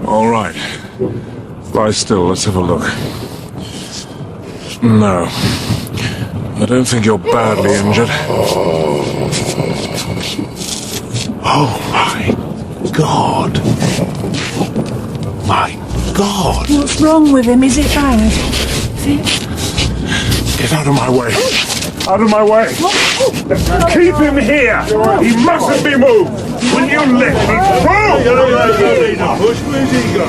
All right. Lie still. Let's have a look. No. I don't think you're badly injured. Oh, my God. My God. What's wrong with him? Is it bad? Get out of my way. Out of my way. Keep him here. He mustn't be moved. Will you let me through? Push, where's he go?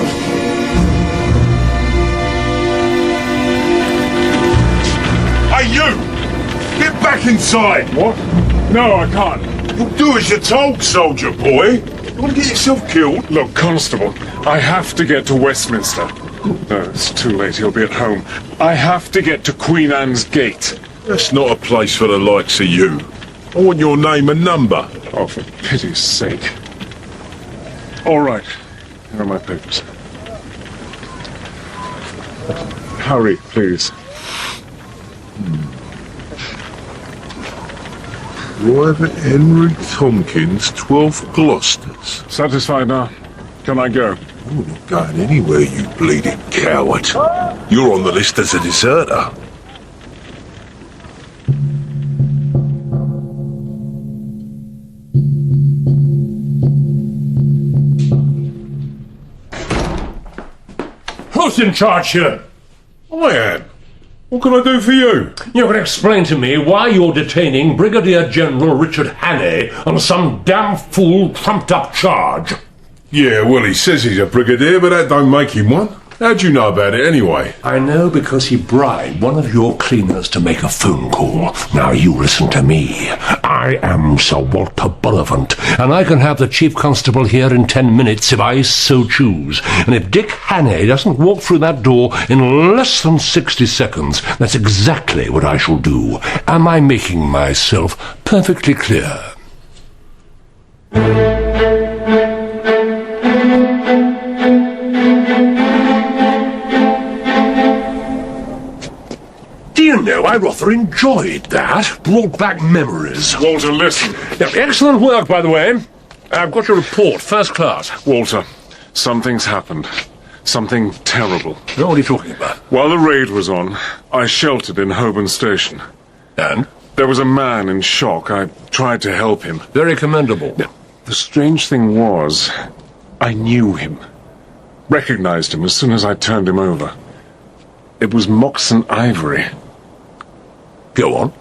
Hey, you! Get back inside! What? No, I can't. You'll do as you're told, soldier boy. You want to get yourself killed? Look, Constable, I have to get to Westminster. No, it's too late. He'll be at home. I have to get to Queen Anne's Gate. That's not a place for the likes of you. I want your name and number. Oh, for pity's sake. All right. Here are my papers. Hurry, please. Private Henry Tompkins, 12th Gloucesters. Satisfied now? Can I go? You're not going anywhere, you bleeding coward. You're on the list as a deserter. Who's in charge here? I am. What can I do for you? You can explain to me why you're detaining Brigadier General Richard Hannay on some damn fool trumped-up charge. Yeah, well, he says he's a brigadier, but that don't make him one. How'd you know about it anyway? I know because he bribed one of your cleaners to make a phone call. Now you listen to me. I am Sir Walter Bullivant, and I can have the Chief Constable here in 10 minutes if I so choose. And if Dick Hannay doesn't walk through that door in less than 60 seconds, that's exactly what I shall do. Am I making myself perfectly clear? You know, I rather enjoyed that. Brought back memories. Walter, listen. Yeah, excellent work, by the way. I've got your report, first class. Walter, something's happened. Something terrible. What are you talking about? While the raid was on, I sheltered in Holborn Station. And? There was a man in shock. I tried to help him. Very commendable. The strange thing was, I knew him. Recognized him as soon as I turned him over. It was Moxon Ivory. Go on.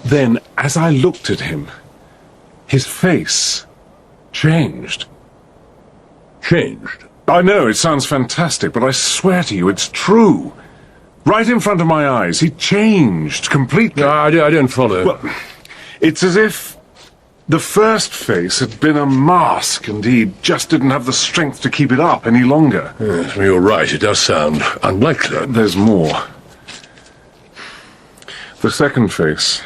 Then, as I looked at him, his face changed. Changed? I know, it sounds fantastic, but I swear to you, it's true. Right in front of my eyes, he changed completely. No, I don't follow. Well, it's as if the first face had been a mask, and he just didn't have the strength to keep it up any longer. Yes, well, you're right, it does sound unlikely. There's more. The second face,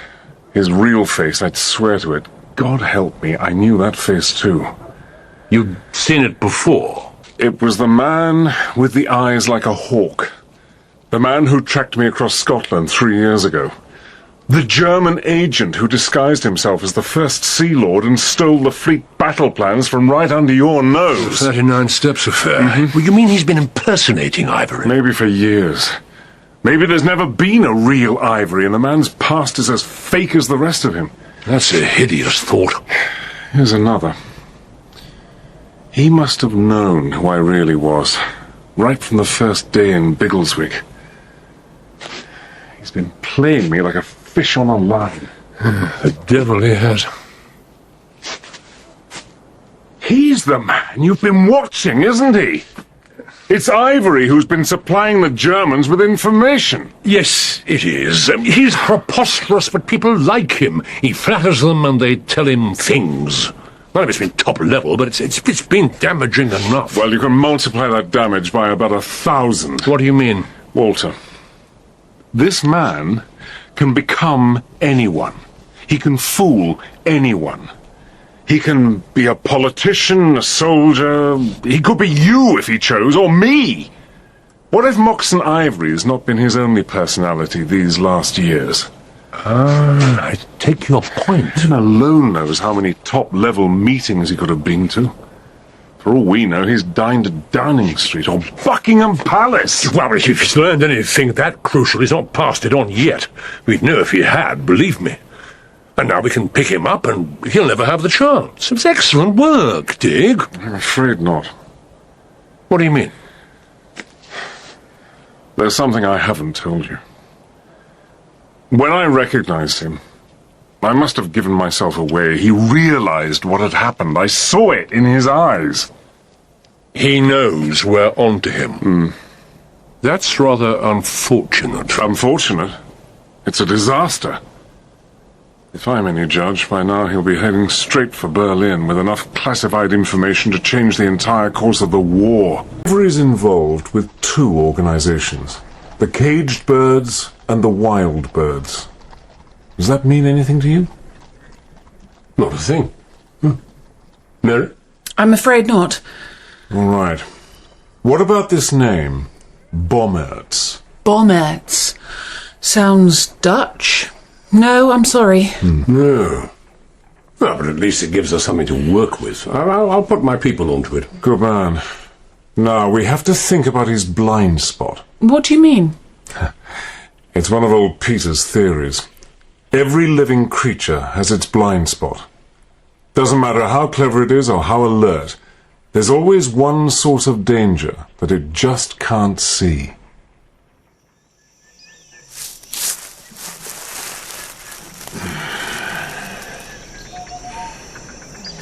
his real face, I'd swear to it. God help me, I knew that face too. You'd seen it before? It was the man with the eyes like a hawk. The man who tracked me across Scotland 3 years ago. The German agent who disguised himself as the First Sea Lord and stole the fleet battle plans from right under your nose. 39 Steps affair. Well, you mean he's been impersonating Ivory? Maybe for years. Maybe there's never been a real Ivory and the man's past is as fake as the rest of him. That's a hideous thought. Here's another. He must have known who I really was, right from the first day in Biggleswick. He's been playing me like a fish on a line. The devil he has. He's the man you've been watching, isn't he? It's Ivory who's been supplying the Germans with information. Yes, it is. He's preposterous, but people like him. He flatters them and they tell him things. None of it's been top level, but it's been damaging enough. Well, you can multiply that damage by about 1,000. What do you mean? Walter, this man can become anyone. He can fool anyone. He can be a politician, a soldier. He could be you if he chose, or me. What if Moxon Ivory has not been his only personality these last years? I take your point. Heaven alone knows how many top-level meetings he could have been to. For all we know, he's dined at Downing Street or Buckingham Palace. Well, if he's learned anything that crucial, he's not passed it on yet. We'd know if he had, believe me. And now we can pick him up and he'll never have the chance. It's excellent work, Dick. I'm afraid not. What do you mean? There's something I haven't told you. When I recognized him, I must have given myself away. He realized what had happened. I saw it in his eyes. He knows we're onto him. That's rather unfortunate. Unfortunate? It's a disaster. If I'm any judge, by now he'll be heading straight for Berlin with enough classified information to change the entire course of the war. Trevor is involved with two organizations. The Caged Birds and the Wild Birds. Does that mean anything to you? Not a thing. Mary? I'm afraid not. All right. What about this name? Bommerts. Bommerts. Sounds Dutch. No, I'm sorry. No. Well, but at least it gives us something to work with. I'll put my people onto it. Good man. Now, we have to think about his blind spot. What do you mean? It's one of old Peter's theories. Every living creature has its blind spot. Doesn't matter how clever it is or how alert, there's always one source of danger that it just can't see.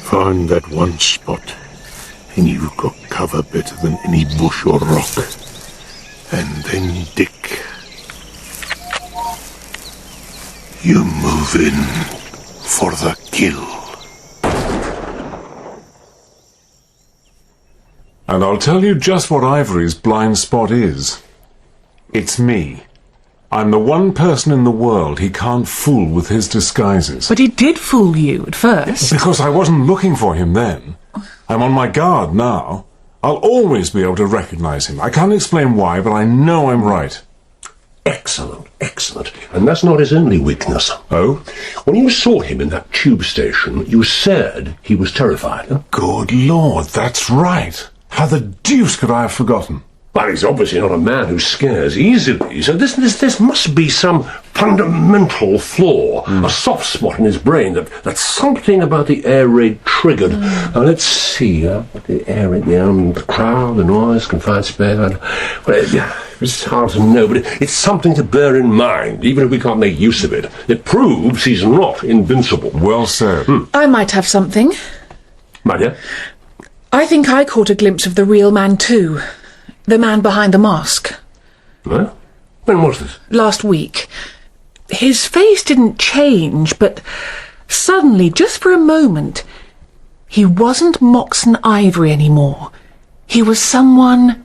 Find that one spot, and you've got cover better than any bush or rock. And then, Dick, you move in for the kill. And I'll tell you just what Ivory's blind spot is. It's me. I'm the one person in the world he can't fool with his disguises. But he did fool you at first. Because I wasn't looking for him then. I'm on my guard now. I'll always be able to recognize him. I can't explain why, but I know I'm right. Excellent, excellent. And that's not his only weakness. Oh? When you saw him in that tube station, you said he was terrified. Huh? Good Lord, that's right. How the deuce could I have forgotten? Well, he's obviously not a man who scares easily, so this must be some fundamental flaw, a soft spot in his brain, that's something about the air raid triggered. Now, let's see, the air raid, the crowd, the noise, confined space, it's hard to know, but it's something to bear in mind, even if we can't make use of it. It proves he's not invincible. Well said. I might have something. My dear? I think I caught a glimpse of the real man too. The man behind the mask. Huh? When was this? Last week. His face didn't change, but suddenly, just for a moment, he wasn't Moxon Ivory anymore. He was someone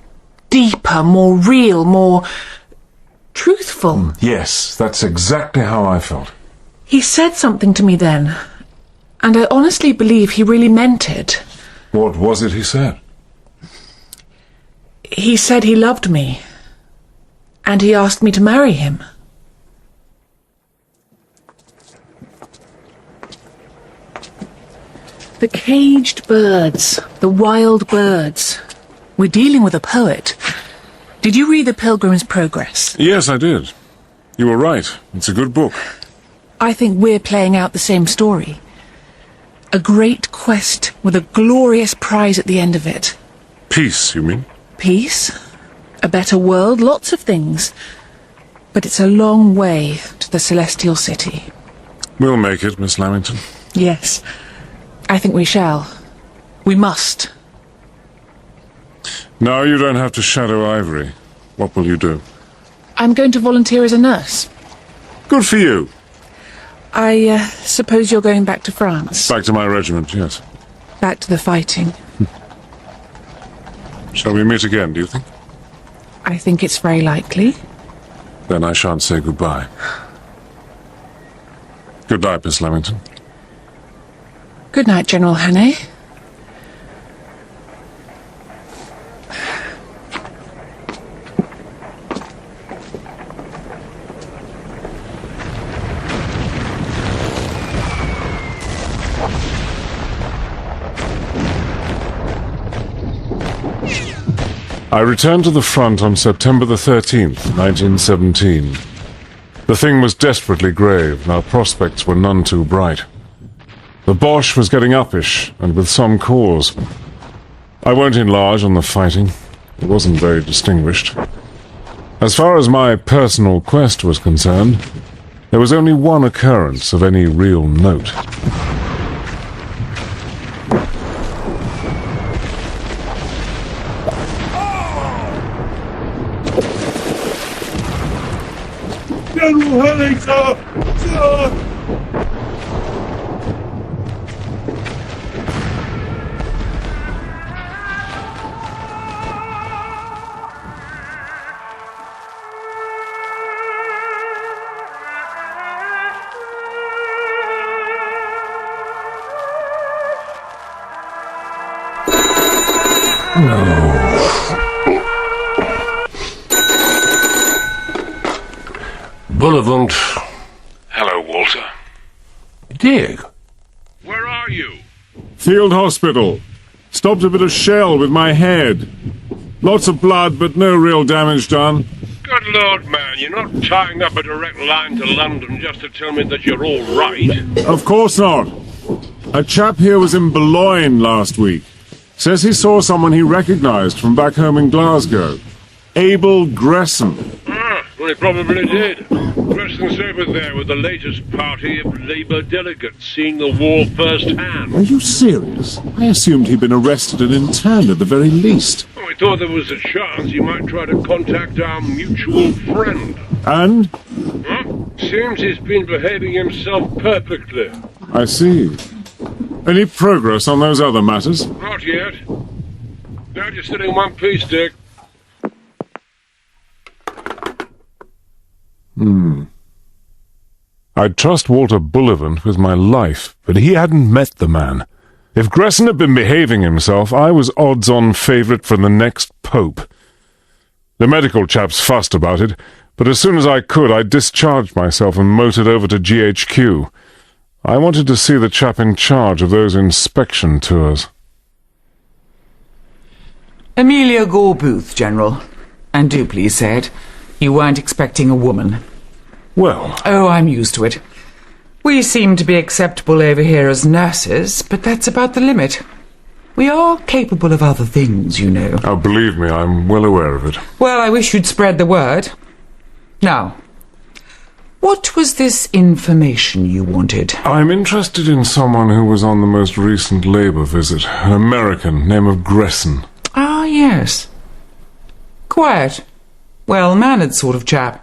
deeper, more real, more truthful. Yes, that's exactly how I felt. He said something to me then, and I honestly believe he really meant it. What was it he said? He said he loved me, and he asked me to marry him. The Caged Birds, the Wild Birds. We're dealing with a poet. Did you read The Pilgrim's Progress? Yes, I did. You were right. It's a good book. I think we're playing out the same story. A great quest with a glorious prize at the end of it. Peace, you mean? Peace, a better world, lots of things. But it's a long way to the Celestial City. We'll make it, Miss Lamington. Yes, I think we shall. We must. Now you don't have to shadow Ivory. What will you do? I'm going to volunteer as a nurse. Good for you. I suppose you're going back to France? Back to my regiment, yes. Back to the fighting. Shall we meet again, do you think? I think it's very likely. Then I shan't say goodbye. Good night, Miss Lamington. Good night, General Hannay. I returned to the front on September the 13th, 1917. The thing was desperately grave, and our prospects were none too bright. The Boche was getting uppish, and with some cause. I won't enlarge on the fighting. It wasn't very distinguished. As far as my personal quest was concerned, there was only one occurrence of any real note. General Hannay, sir! Bullivant. Hello, Walter. Dick. Where are you? Field hospital. Stopped a bit of shell with my head. Lots of blood, but no real damage done. Good Lord, man, you're not tying up a direct line to London just to tell me that you're all right. Of course not. A chap here was in Boulogne last week. Says he saw someone he recognised from back home in Glasgow. Abel Gresson. Well, he probably did. Preston's over there with the latest party of Labour delegates seeing the war firsthand. Are you serious? I assumed he'd been arrested and interned at the very least. Oh, we thought there was a chance he might try to contact our mutual friend. And? Seems he's been behaving himself perfectly. I see. Any progress on those other matters? Not yet. Now just still in one piece, Dick. I'd trust Walter Bullivant with my life, but he hadn't met the man. If Gresson had been behaving himself, I was odds-on favourite for the next pope. The medical chaps fussed about it, but as soon as I could, I discharged myself and motored over to GHQ. I wanted to see the chap in charge of those inspection tours. Amelia Gorbooth, General. And do please say it. You weren't expecting a woman. Well... Oh, I'm used to it. We seem to be acceptable over here as nurses, but that's about the limit. We are capable of other things, you know. Oh, believe me, I'm well aware of it. Well, I wish you'd spread the word. Now, what was this information you wanted? I'm interested in someone who was on the most recent Labour visit. An American, name of Gresson. Ah, yes. Quiet, well-mannered sort of chap.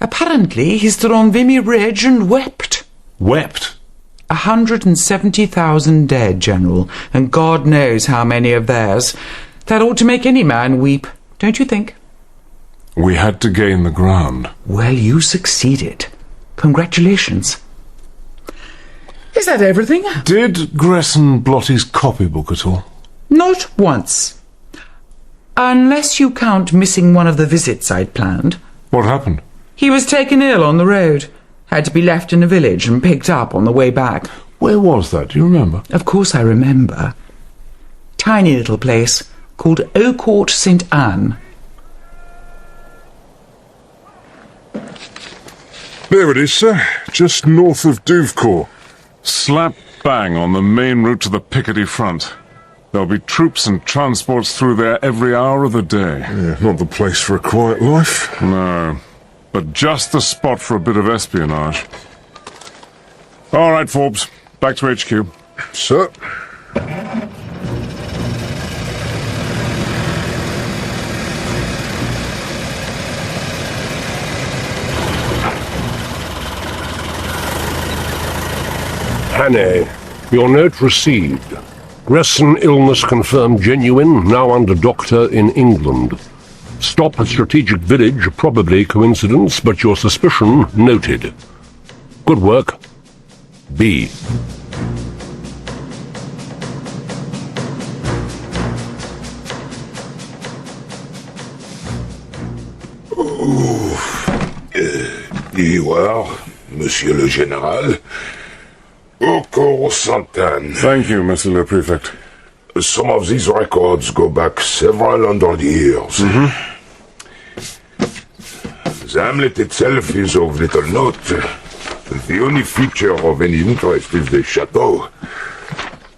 Apparently he stood on Vimy Ridge and wept. Wept? 170,000 dead, General, and God knows how many of theirs. That ought to make any man weep, don't you think? We had to gain the ground. Well, you succeeded. Congratulations. Is that everything? Did Gresson blot his copybook at all? Not once. Unless you count missing one of the visits I'd planned. What happened? He was taken ill on the road. Had to be left in a village and picked up on the way back. Where was that? Do you remember? Of course I remember. Tiny little place called Eaucourt St. Anne. There it is, sir. Just north of Douvecourt. Slap bang on the main route to the Picardy front. There'll be troops and transports through there every hour of the day. Yeah, not the place for a quiet life. No. But just the spot for a bit of espionage. All right, Forbes. Back to HQ. Sir. Hannay, your note received. Gresson illness confirmed genuine, now under doctor in England. Stop at strategic village, probably coincidence, but your suspicion noted. Good work. B. Well, Monsieur le Général. Encore Sainte-Anne. Thank you, Monsieur le Prefect. Some of these records go back several hundred years. The hamlet itself is of little note. The only feature of any interest is the chateau.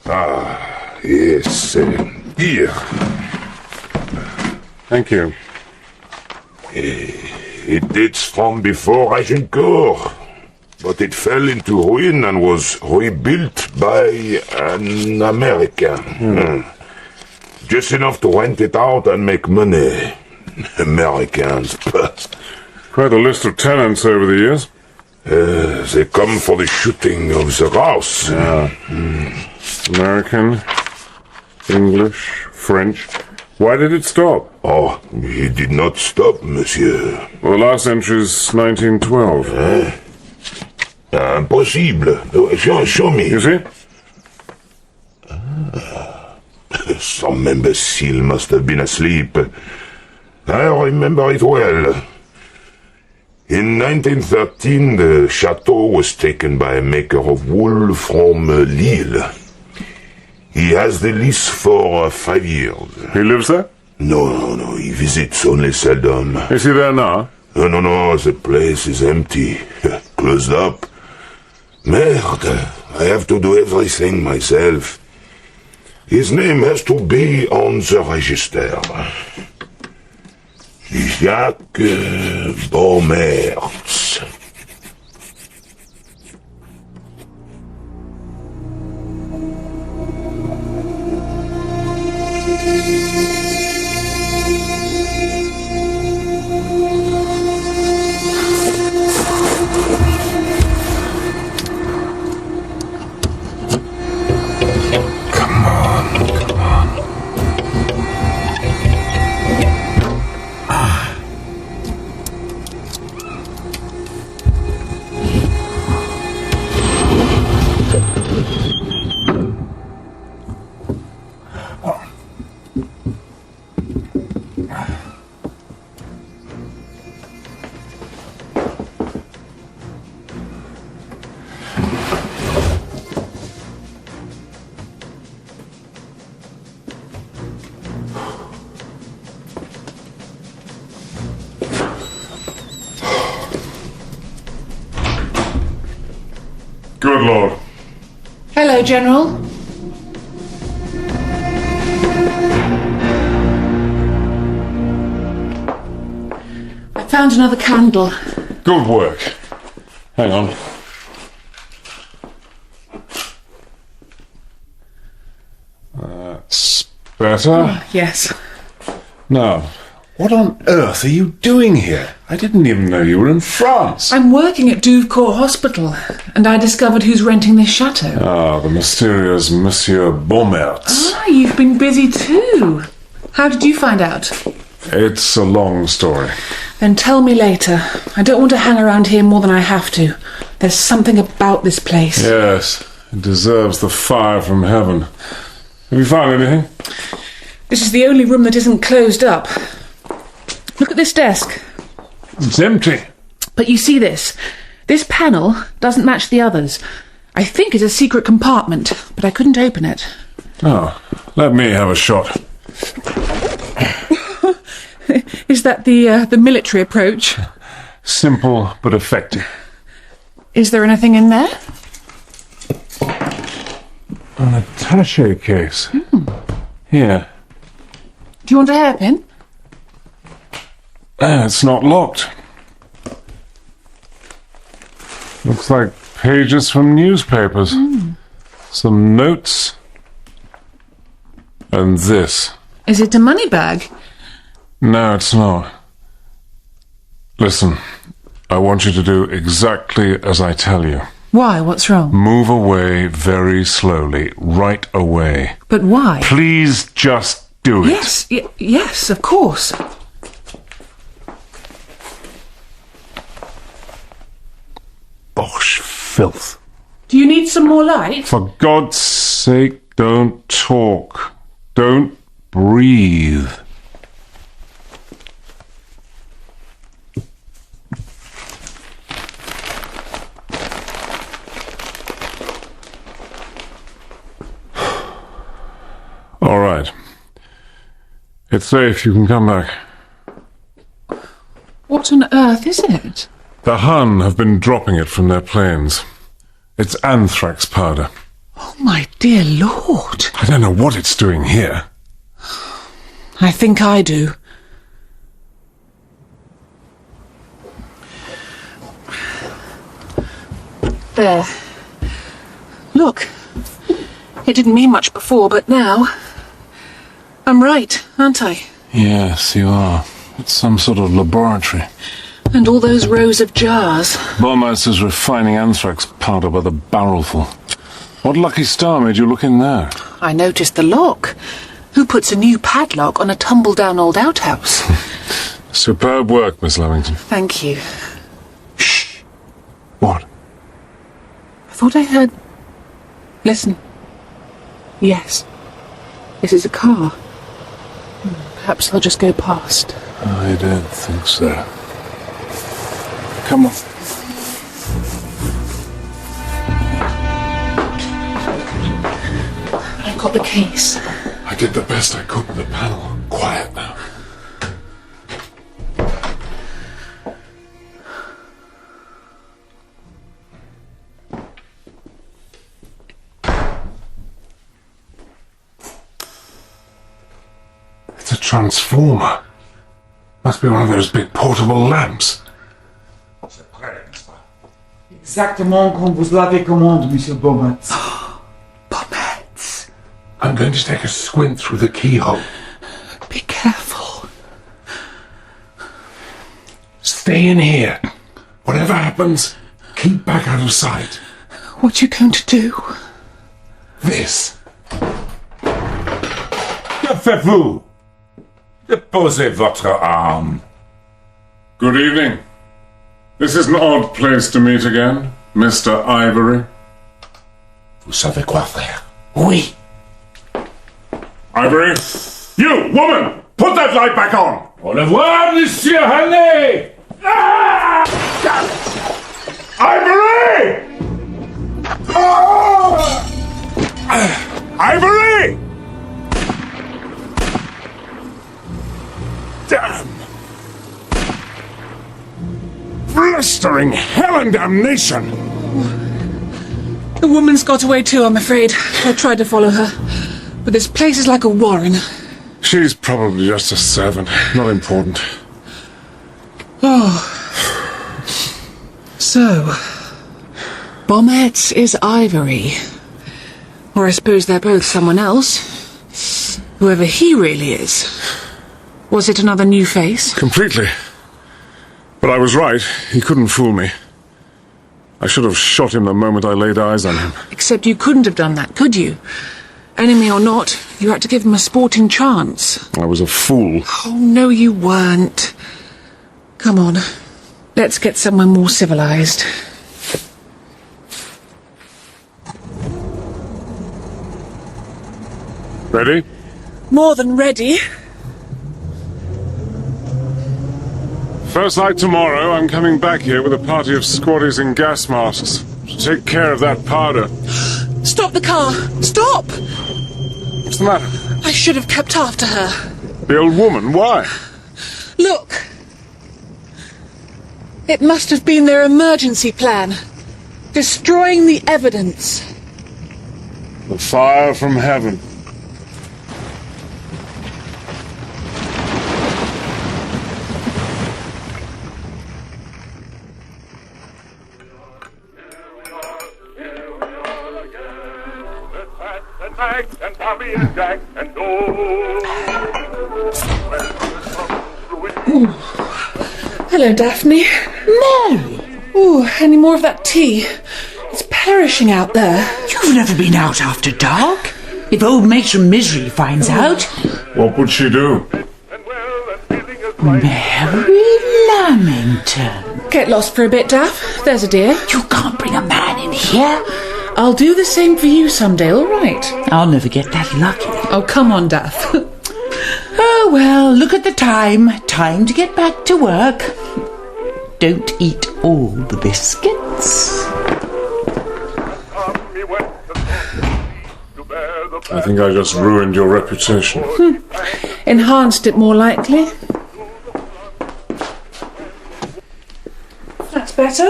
Ah, yes, here. Thank you. It dates from before Agincourt, but it fell into ruin and was rebuilt by an American. Just enough to rent it out and make money. Americans. Quite a list of tenants over the years. They come for the shooting of the house. American, English, French. Why did it stop? Oh, it did not stop, monsieur. Well, the last entry's 1912. Impossible. Show me. You see? Some imbecile must have been asleep. I remember it well. In 1913, the chateau was taken by a maker of wool from Lille. He has the lease for 5 years. He lives there? No, he visits only seldom. Is he there now? No, the place is empty. Closed up. Merde, I have to do everything myself. His name has to be on the register. Jacques Beaumertz. Good Lord. Hello, General. I found another candle. Good work. Hang on. That's better. Yes. Now, what on earth are you doing here? I didn't even know you were in France. I'm working at Douvecourt Hospital, and I discovered who's renting this chateau. Ah, the mysterious Monsieur Beaumertz. Ah, you've been busy too. How did you find out? It's a long story. Then tell me later. I don't want to hang around here more than I have to. There's something about this place. Yes, it deserves the fire from heaven. Have you found anything? This is the only room that isn't closed up. Look at this desk. It's empty. But you see this? This panel doesn't match the others. I think it's a secret compartment, but I couldn't open it. Oh, let me have a shot. Is that the military approach? Simple but effective. Is there anything in there? An attaché case. Here. Do you want a hairpin? It's not locked. Looks like pages from newspapers. Some notes. And this. Is it a money bag? No, it's not. Listen, I want you to do exactly as I tell you. Why? What's wrong? Move away very slowly, right away. But why? Please just do it. Yes, of course. Bosh filth. Do you need some more light? For God's sake, don't talk. Don't breathe. All right. It's safe. You can come back. What What on earth is it? The Hun have been dropping it from their planes. It's anthrax powder. Oh, my dear Lord. I don't know what it's doing here. I think I do. There. Look. It didn't mean much before, but now... I'm right, aren't I? Yes, you are. It's some sort of laboratory. And all those rows of jars. Bomberts is refining anthrax powder by the barrelful. What lucky star made you look in there? I noticed the lock. Who puts a new padlock on a tumble-down old outhouse? Superb work, Miss Lamington. Thank you. Shh. What? I thought I heard... Listen. Yes. This is a car. Perhaps I'll just go past. I don't think so. Come on. I've got the case. I did the best I could with the panel. Quiet now. It's a transformer. Must be one of those big portable lamps. Exactement comme vous l'avez commandé, Monsieur Beaumont. Bombets. I'm going to take a squint through the keyhole. Be careful. Stay in here. Whatever happens, keep back out of sight. What you going to do? This. Que faites-vous? Déposez votre arme. Good evening. This is an odd place to meet again, Mr. Ivory. Vous savez quoi faire? Oui. Ivory? You, woman! Put that light back on! Au revoir, Monsieur Hannay! Ah! Ivory! Oh! Ivory! Damn! Blistering hell and damnation! The woman's got away too, I'm afraid. I tried to follow her. But this place is like a warren. She's probably just a servant. Not important. Oh. So... Bombets is Ivory. Or I suppose they're both someone else. Whoever he really is. Was it another new face? Completely. But I was right. He couldn't fool me. I should have shot him the moment I laid eyes on him. Except you couldn't have done that, could you? Enemy or not, you had to give him a sporting chance. I was a fool. Oh, no, you weren't. Come on. Let's get somewhere more civilized. Ready? More than ready. First light tomorrow, I'm coming back here with a party of squaddies in gas masks to take care of that powder. Stop the car! Stop! What's the matter? I should have kept after her. The old woman? Why? Look! It must have been their emergency plan. Destroying the evidence. The fire from heaven. And Tommy and Jack and Hello, Daphne. Mary! Ooh, any more of that tea? It's perishing out there. You've never been out after dark. If old Matron Misery finds out... What would she do? Mary Lamington. Get lost for a bit, Daff. There's a dear. You can't bring a man in here. I'll do the same for you someday, all right? I'll never get that lucky. Oh, come on, Daff. Oh, well, look at the time. Time to get back to work. Don't eat all the biscuits. I think I just ruined your reputation. Enhanced it more likely. better.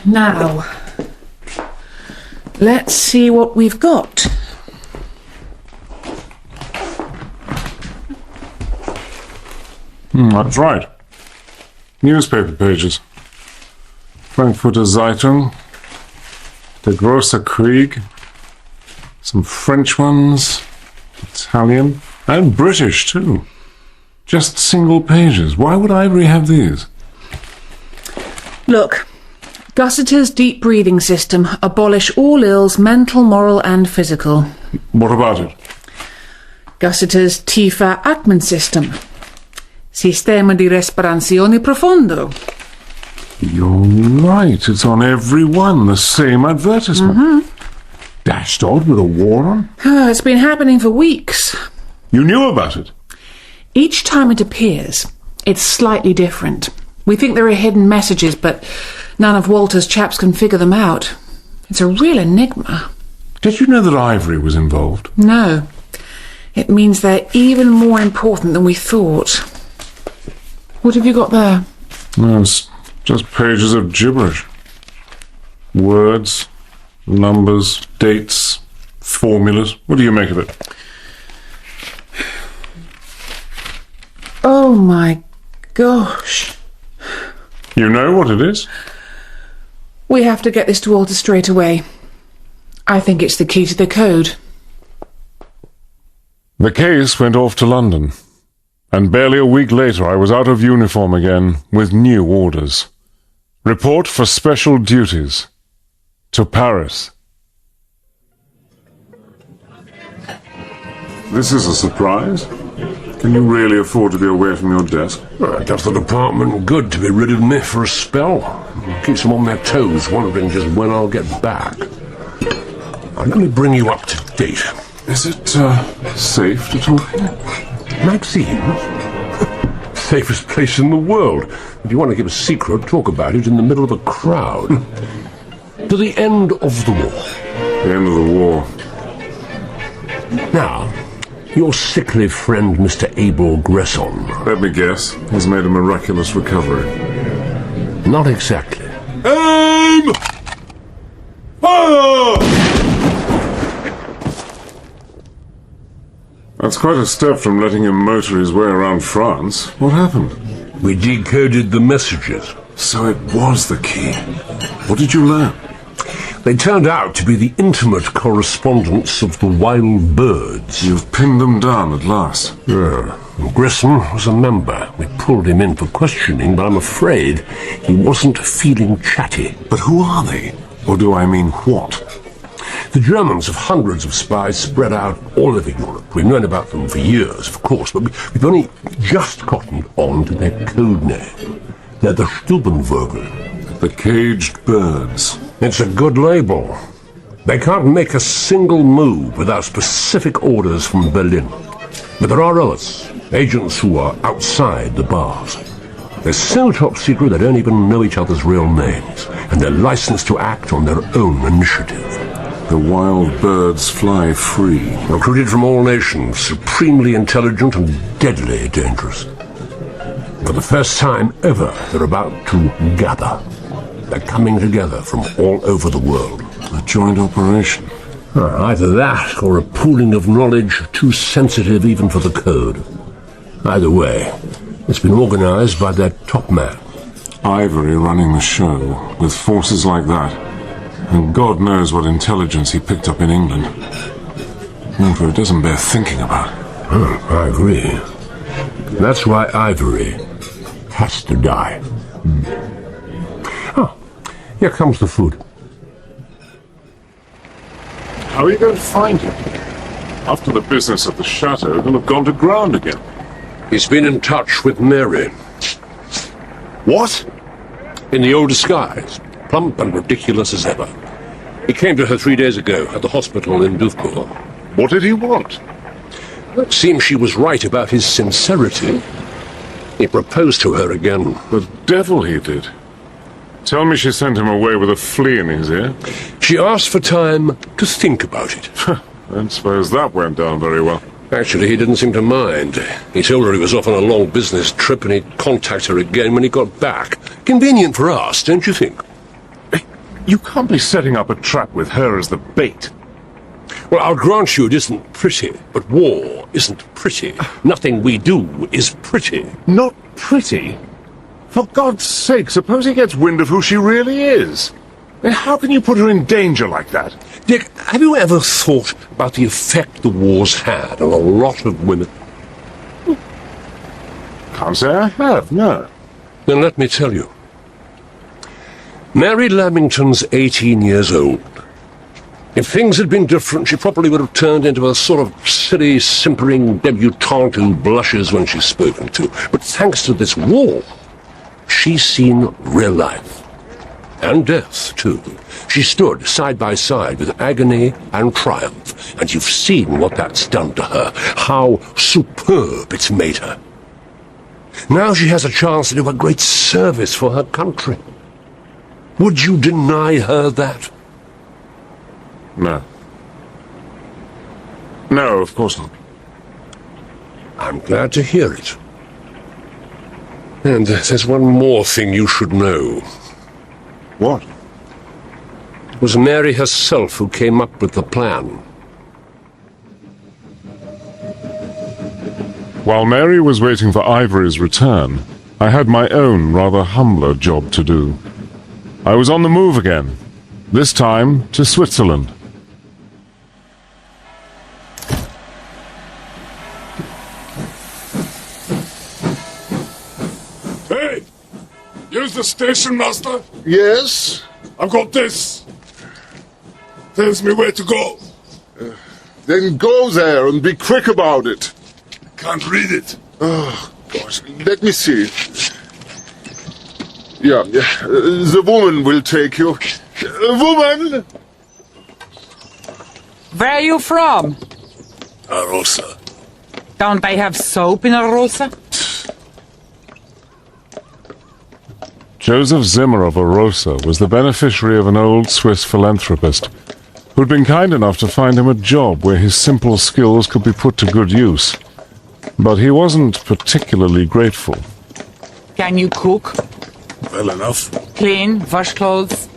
Now, let's see what we've got. That's right. Newspaper pages. Frankfurter Zeitung, Der Große Krieg, some French ones, Italian, and British too. Just single pages. Why would Ivory have these? Look, Gussiter's deep breathing system. Abolish all ills, mental, moral and physical. What about it? Gussiter's Tifa Atman system. Sistema di respirazione profondo. You're right. It's on every one. The same advertisement. Dashed odd with a war on. It's been happening for weeks. You knew about it? Each time it appears, it's slightly different. We think there are hidden messages, but none of Walter's chaps can figure them out. It's a real enigma. Did you know that Ivory was involved? No. It means they're even more important than we thought. What have you got there? No, it's just pages of gibberish. Words, numbers, dates, formulas. What do you make of it? Oh my gosh. You know what it is? We have to get this to Walter straight away. I think it's the key to the code. The case went off to London, and barely a week later I was out of uniform again with new orders. Report for special duties. To Paris. This is a surprise. Can you really afford to be away from your desk? Well, it does the department good to be rid of me for a spell. Keeps them on their toes, wondering just when I'll get back. Now, let me bring you up to date. Is it, safe to talk here? Maxine? Safest place in the world. If you want to keep a secret, talk about it in the middle of a crowd. To the end of the war. The end of the war. Now, your sickly friend, Mr. Abel Gresson. Let me guess. He's made a miraculous recovery. Not exactly. Aim! Fire! That's quite a step from letting him motor his way around France. What happened? We decoded the messages. So it was the key. What did you learn? They turned out to be the intimate correspondence of the wild birds. You've pinned them down at last. Yeah. Grissom was a member. We pulled him in for questioning, but I'm afraid he wasn't feeling chatty. But who are they? Or do I mean what? The Germans have hundreds of spies spread out all over Europe. We've known about them for years, of course, but we've only just cottoned on to their code name. They're the Stubenvogel. The caged birds. It's a good label. They can't make a single move without specific orders from Berlin. But there are others, agents who are outside the bars. They're so top secret they don't even know each other's real names, and they're licensed to act on their own initiative. The wild birds fly free. Recruited from all nations, supremely intelligent and deadly dangerous. For the first time ever, they're about to gather. They're coming together from all over the world. A joint operation. Either that, or a pooling of knowledge too sensitive even for the code. Either way, it's been organized by their top man. Ivory running the show, with forces like that. And God knows what intelligence he picked up in England. For it doesn't bear thinking about. I agree. That's why Ivory has to die. Here comes the food. How are you going to find him? After the business at the chateau, he'll have gone to ground again. He's been in touch with Mary. What? In the old disguise, plump and ridiculous as ever. He came to her 3 days ago at the hospital in Douvrecourt. What did he want? It seems she was right about his sincerity. He proposed to her again. The devil he did. Tell me she sent him away with a flea in his ear. She asked for time to think about it. I don't suppose that went down very well. Actually, he didn't seem to mind. He told her he was off on a long business trip and he'd contact her again when he got back. Convenient for us, don't you think? You can't be setting up a trap with her as the bait. Well, I'll grant you it isn't pretty, but war isn't pretty. Nothing we do is pretty. Not pretty? For God's sake, suppose he gets wind of who she really is. How can you put her in danger like that? Dick, have you ever thought about the effect the war's had on a lot of women? Can't say I have, no. Then let me tell you. Mary Lamington's 18 years old. If things had been different, she probably would have turned into a sort of silly, simpering debutante who blushes when she's spoken to. But thanks to this war, she's seen real life. And death, too. She stood side by side with agony and triumph, and you've seen what that's done to her, how superb it's made her. Now she has a chance to do a great service for her country. Would you deny her that? No. No, of course not. I'm glad to hear it. And there's one more thing you should know. What? It was Mary herself who came up with the plan. While Mary was waiting for Ivory's return, I had my own rather humbler job to do. I was on the move again, this time to Switzerland. Hey! Use the station master? Yes? I've got this. Tells me where to go. Then go there and be quick about it. Can't read it. Oh, gosh. Let me see. Yeah, the woman will take you. Woman! Where are you from? Arosa. Don't they have soap in Arosa? Joseph Zimmer of Arosa was the beneficiary of an old Swiss philanthropist who'd been kind enough to find him a job where his simple skills could be put to good use. But he wasn't particularly grateful. Can you cook? Well enough. Clean? Wash clothes?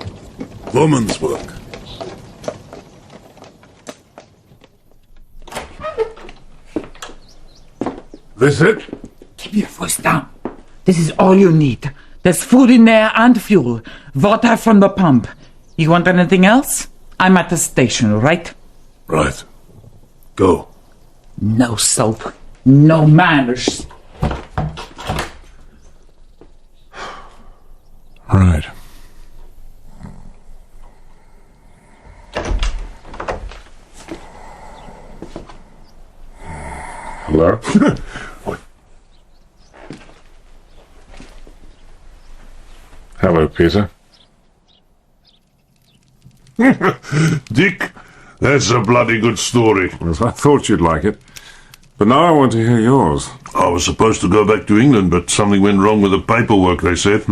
Woman's work. This it? Keep your voice down. This is all you need. There's food in there and fuel. Water from the pump. You want anything else? I'm at the station, right? Right. Go. No soap. No manners. Right. Hello? Hello, Peter. Dick, that's a bloody good story. Yes, I thought you'd like it. But now I want to hear yours. I was supposed to go back to England, but something went wrong with the paperwork, they said.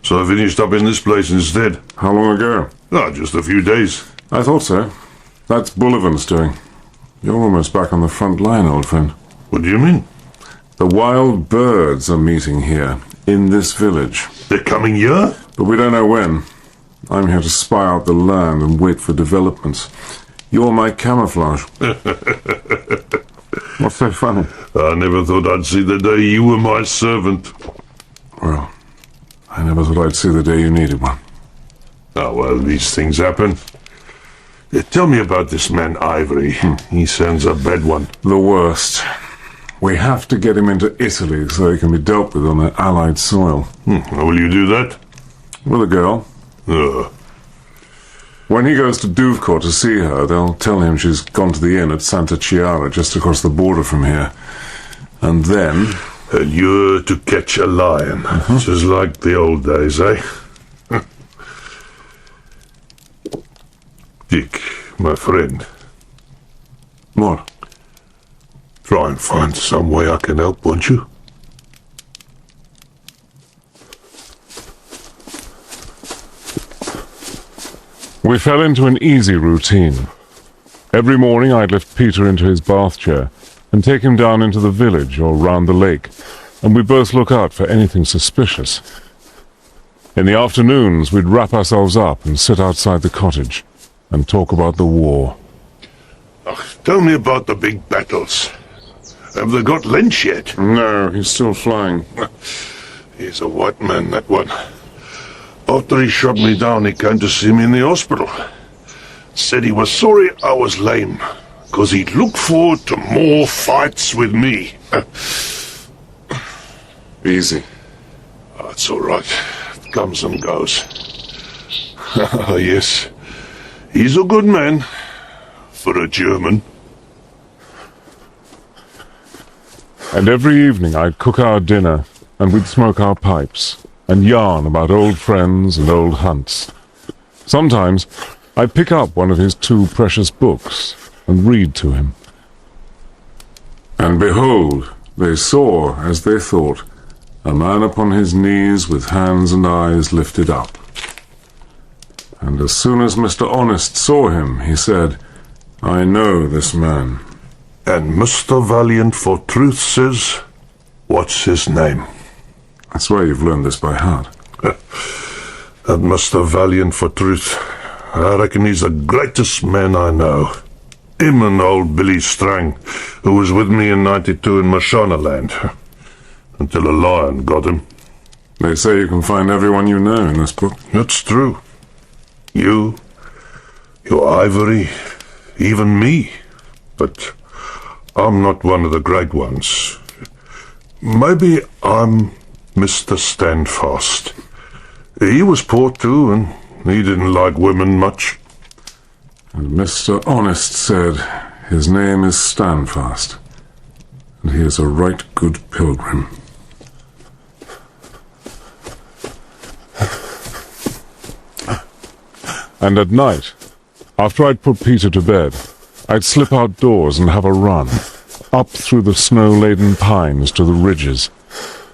So I finished up in this place instead. How long ago? Oh, just a few days. I thought so. That's Bullivant's doing. You're almost back on the front line, old friend. What do you mean? The wild birds are meeting here, in this village. They're coming here? But we don't know when. I'm here to spy out the land and wait for developments. You're my camouflage. What's so funny? I never thought I'd see the day you were my servant. Well, I never thought I'd see the day you needed one. Oh, well, these things happen. Tell me about this man Ivory. He sounds a bad one. The worst. We have to get him into Italy so he can be dealt with on the Allied soil. How will you do that? With a girl. When he goes to Douvrecourt to see her, they'll tell him she's gone to the inn at Santa Chiara, just across the border from here. And then... A lure to catch a lion. Just like the old days, eh? Dick, my friend. What? Try and find some way I can help, won't you? We fell into an easy routine. Every morning I'd lift Peter into his bath chair and take him down into the village or round the lake, and we both look out for anything suspicious. In the afternoons, we'd wrap ourselves up and sit outside the cottage and talk about the war. Tell me about the big battles. Have they got Lynch yet? No, he's still flying. He's a white man, that one. After he shot me down, he came to see me in the hospital. Said he was sorry I was lame, because he'd look forward to more fights with me. Easy. Oh, it's all right. It comes and goes. Yes. He's a good man. For a German. And every evening I'd cook our dinner, and we'd smoke our pipes, and yarn about old friends and old hunts. Sometimes I'd pick up one of his 2 precious books and read to him. And behold, they saw, as they thought, a man upon his knees with hands and eyes lifted up. And as soon as Mr. Honest saw him, he said, I know this man. And Mr. Valiant for Truth says, what's his name? I swear you've learned this by heart. That Mr. Valiant for Truth, I reckon he's the greatest man I know. Him and old Billy Strang, who was with me in '92 in Mashonaland. Until a lion got him. They say you can find everyone you know in this book. That's true. You, your Ivory, even me. But I'm not one of the great ones. Maybe I'm Mr. Standfast. He was poor too, and he didn't like women much. And Mr. Honest said his name is Standfast, and he is a right good pilgrim. And at night, after I'd put Peter to bed, I'd slip outdoors and have a run, up through the snow-laden pines to the ridges,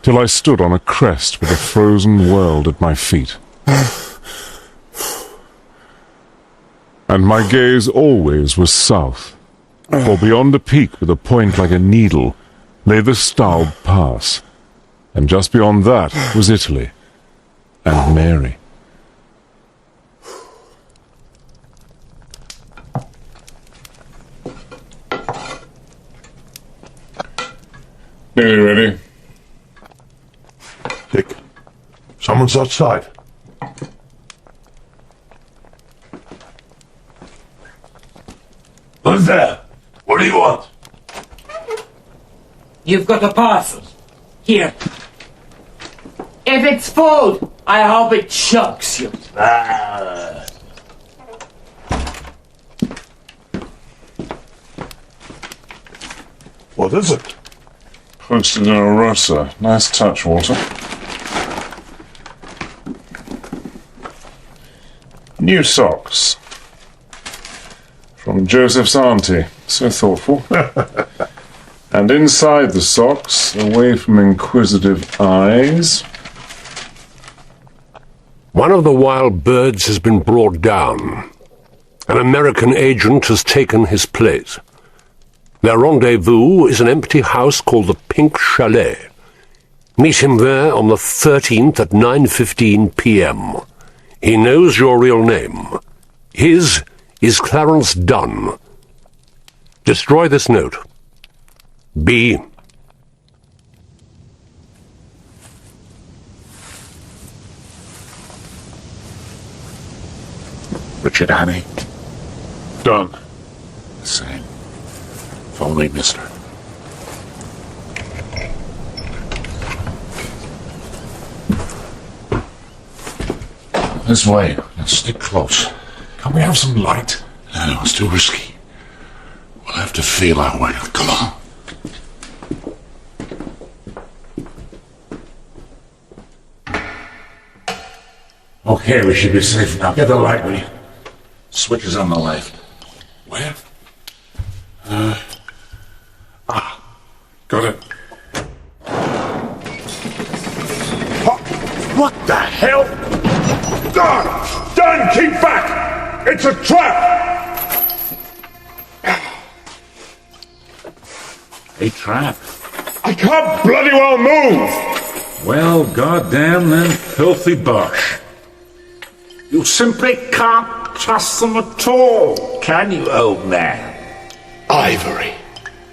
till I stood on a crest with a frozen world at my feet. And my gaze always was south, for beyond a peak with a point like a needle lay the Staub Pass, and just beyond that was Italy, and Mary. Nearly ready. Dick, someone's outside. Who's there? What do you want? You've got a parcel. Here. If it's full, I hope it chokes you. What is it? Posted in a rosa. Nice touch, Walter. New socks. From Joseph's auntie. So thoughtful. And inside the socks, away from inquisitive eyes... One of the wild birds has been brought down. An American agent has taken his place. Their rendezvous is an empty house called the Pink Chalet. Meet him there on the 13th at 9:15 p.m. He knows your real name. His is Clarence Dunn. Destroy this note. B. Richard Hannay. Done. The same. Follow me, mister. This way. Now stick close. Can we have some light? No, it's too risky. We'll have to feel our way. Come on. Okay, we should be safe now. Get the light, will you? Switch is on the left. Where? Got it. What the hell? Dunn, keep back! It's a trap! A trap? I can't bloody well move! Well, goddamn them filthy Bosch. You simply can't trust them at all, can you, old man? Ivory.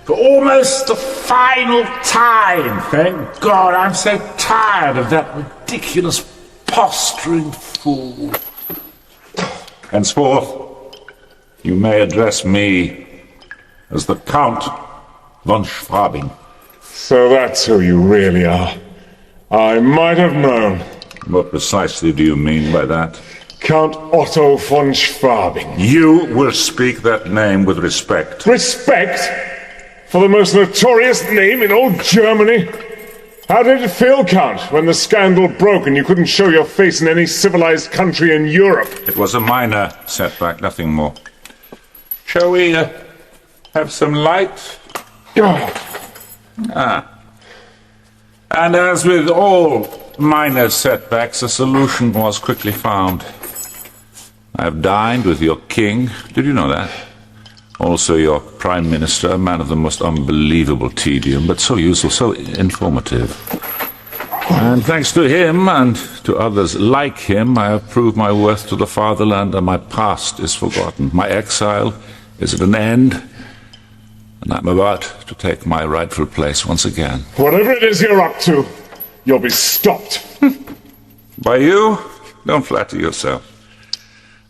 For almost the final time, thank God, I'm so tired of that ridiculous posturing fool. Henceforth, you may address me as the Count von Schwabing. So that's who you really are. I might have known. What precisely do you mean by that? Count Otto von Schwabing. You will speak that name with respect. Respect? For the most notorious name in all Germany? How did it feel, Count, when the scandal broke and you couldn't show your face in any civilized country in Europe? It was a minor setback, nothing more. Shall we have some light? And as with all minor setbacks, a solution was quickly found. I have dined with your king. Did you know that? Also your prime minister, a man of the most unbelievable tedium, but so useful, so informative. And thanks to him and to others like him, I have proved my worth to the fatherland, and my past is forgotten. My exile is at an end, and I'm about to take my rightful place once again. Whatever it is you're up to, you'll be stopped. By you? Don't flatter yourself.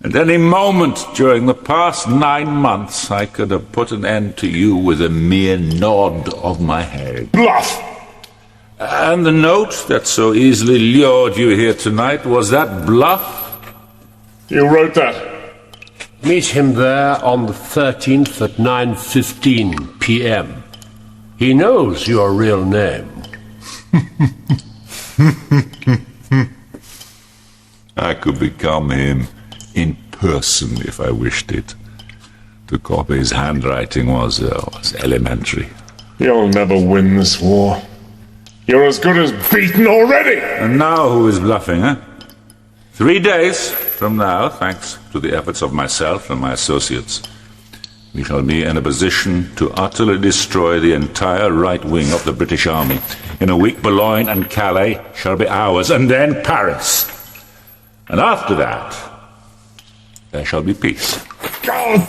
At any moment during the past 9 months, I could have put an end to you with a mere nod of my head. Bluff! And the note that so easily lured you here tonight, was that bluff? You wrote that? Meet him there on the 13th at 9:15 p.m. He knows your real name. I could become him in person if I wished it. To copy his handwriting was elementary. You'll never win this war. You're as good as beaten already! And now who is bluffing, eh? 3 days from now, thanks to the efforts of myself and my associates, we shall be in a position to utterly destroy the entire right wing of the British Army. In a week, Boulogne and Calais shall be ours, and then Paris. And after that, there shall be peace. God!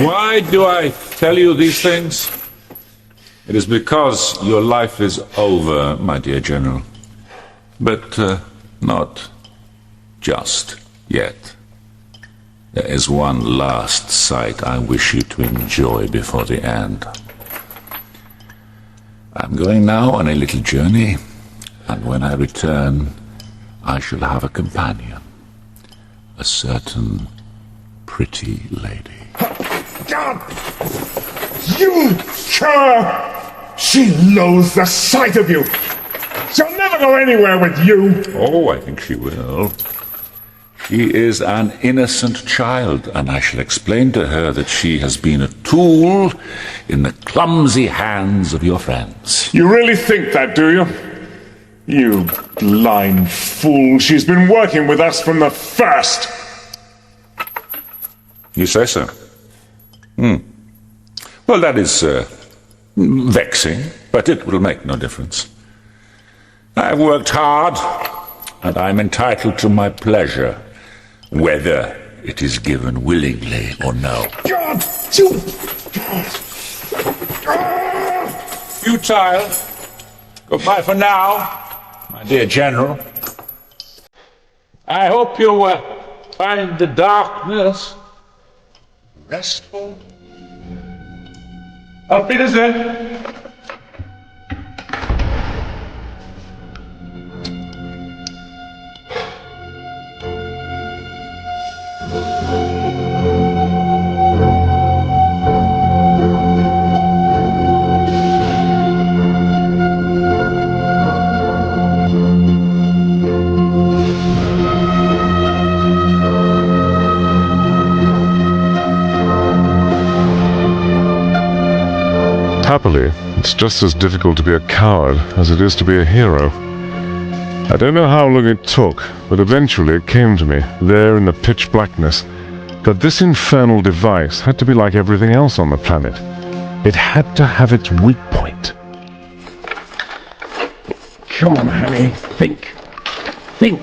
Why do I tell you these things? It is because your life is over, my dear General. But not just yet. There is one last sight I wish you to enjoy before the end. I'm going now on a little journey, and when I return, I shall have a companion. A certain pretty lady. God! You cur! She loathes the sight of you! She'll never go anywhere with you! Oh, I think she will. She is an innocent child, and I shall explain to her that she has been a tool in the clumsy hands of your friends. You really think that, do you? You blind fool. She's been working with us from the first. You say so? Well, that is vexing, but it will make no difference. I've worked hard, and I'm entitled to my pleasure, whether it is given willingly or no. God, you... Futile. Goodbye for now, my dear General. I hope you find the darkness restful. Auf Wiedersehen. Happily, it's just as difficult to be a coward as it is to be a hero. I don't know how long it took, but eventually it came to me, there in the pitch blackness, that this infernal device had to be like everything else on the planet. It had to have its weak point. Come on, Hannay. Think. Think.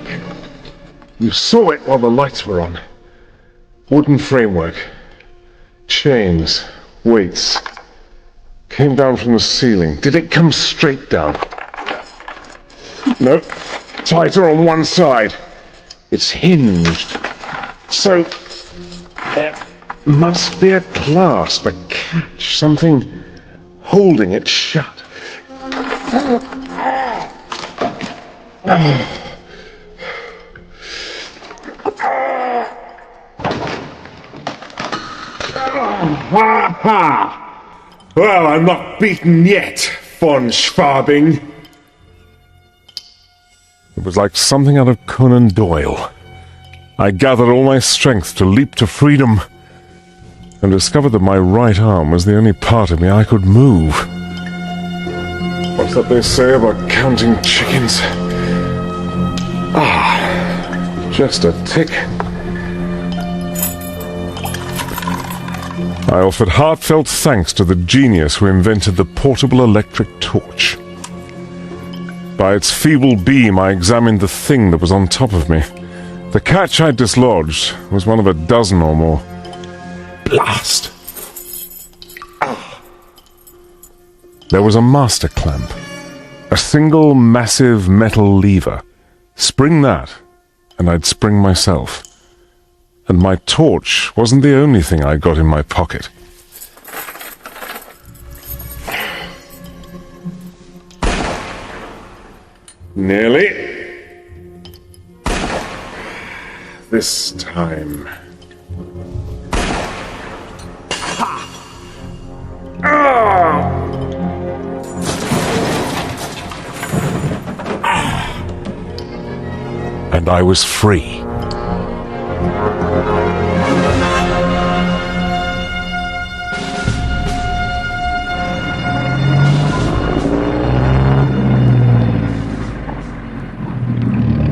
You saw it while the lights were on. Wooden framework. Chains. Weights. Came down from the ceiling. Did it come straight down? No. Tighter on one side. It's hinged. So, there must be a clasp, a catch, something holding it shut. Well, I'm not beaten yet, von Schwabing. It was like something out of Conan Doyle. I gathered all my strength to leap to freedom and discovered that my right arm was the only part of me I could move. What's that they say about counting chickens? Just a tick. I offered heartfelt thanks to the genius who invented the portable electric torch. By its feeble beam, I examined the thing that was on top of me. The catch I dislodged was one of a dozen or more. Blast! There was a master clamp. A single massive metal lever. Spring that, and I'd spring myself. And my torch wasn't the only thing I got in my pocket. Nearly. This time. And I was free.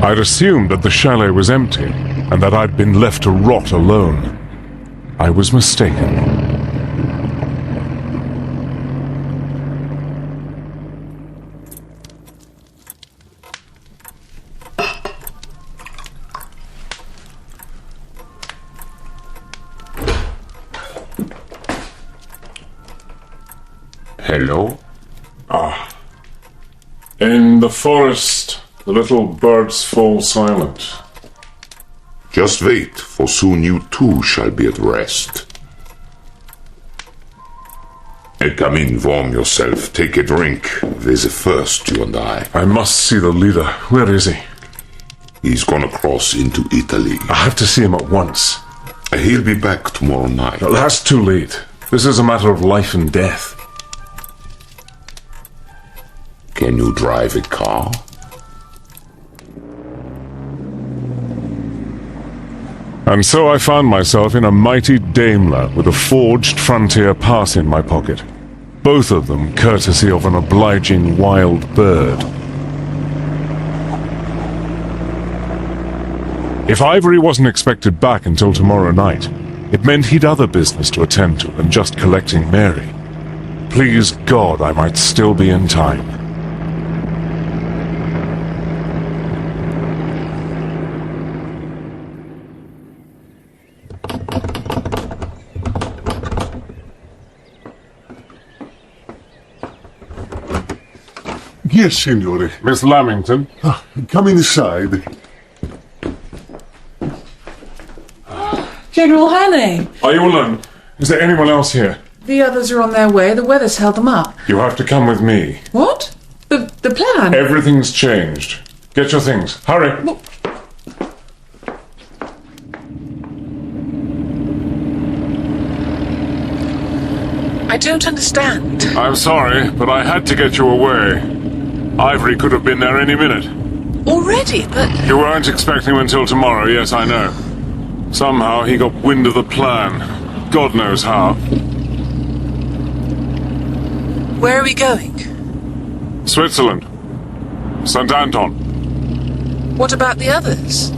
I'd assumed that the chalet was empty, and that I'd been left to rot alone. I was mistaken. Hello? In the forest, the little birds fall silent. Just wait, for soon you too shall be at rest. Come in, warm yourself, take a drink. There's a first, you and I. I must see the leader. Where is he? He's gonna cross into Italy. I have to see him at once. He'll be back tomorrow night. No, that's too late. This is a matter of life and death. Can you drive a car? And so I found myself in a mighty Daimler with a forged frontier pass in my pocket. Both of them courtesy of an obliging wild bird. If Ivory wasn't expected back until tomorrow night, it meant he'd other business to attend to than just collecting Mary. Please God I might still be in time. Yes, Signore. Miss Lamington. Come inside. General Hannay! Are you alone? Is there anyone else here? The others are on their way. The weather's held them up. You have to come with me. What? The plan? Everything's changed. Get your things. Hurry. Well, I don't understand. I'm sorry, but I had to get you away. Ivory could have been there any minute. Already, but... You weren't expecting him until tomorrow, yes, I know. Somehow he got wind of the plan. God knows how. Where are we going? Switzerland. St. Anton. What about the others?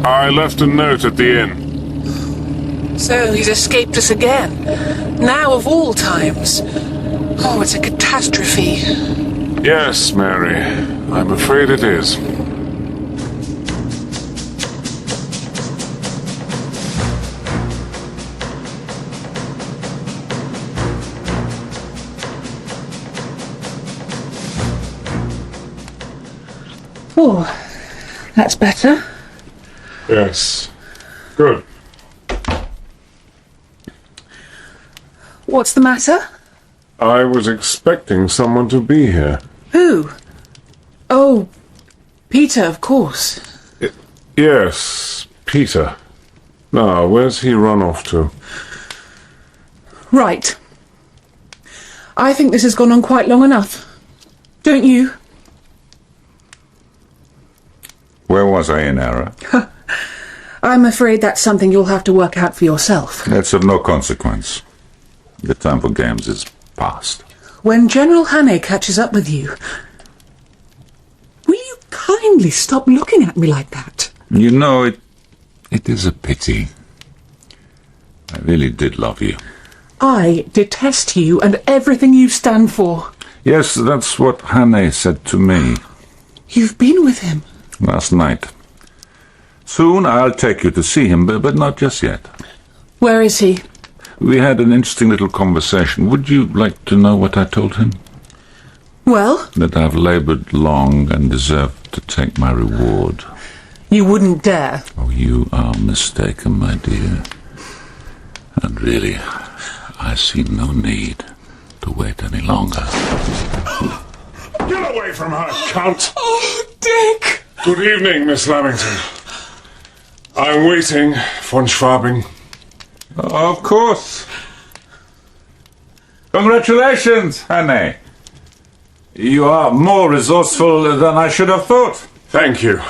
I left a note at the inn. So he's escaped us again. Now of all times. Oh, it's a catastrophe. Yes, Mary. I'm afraid it is. Oh, that's better. Yes. Good. What's the matter? I was expecting someone to be here. Who? Oh, Peter, of course. Yes, Peter. Now, where's he run off to? Right. I think this has gone on quite long enough. Don't you? Where was I in error? I'm afraid that's something you'll have to work out for yourself. That's of no consequence. The time for games is past. When General Hannay catches up with you, will you kindly stop looking at me like that? You know, it is a pity. I really did love you. I detest you and everything you stand for. Yes, that's what Hannay said to me. You've been with him? Last night. Soon I'll take you to see him, but not just yet. Where is he? We had an interesting little conversation. Would you like to know what I told him? Well? That I've laboured long and deserve to take my reward. You wouldn't dare. Oh, you are mistaken, my dear. And really, I see no need to wait any longer. Get away from her, cunt! Oh, Dick! Good evening, Miss Lamington. I'm waiting, von Schwabing. Of course. Congratulations, Hannay. You are more resourceful than I should have thought. Thank you.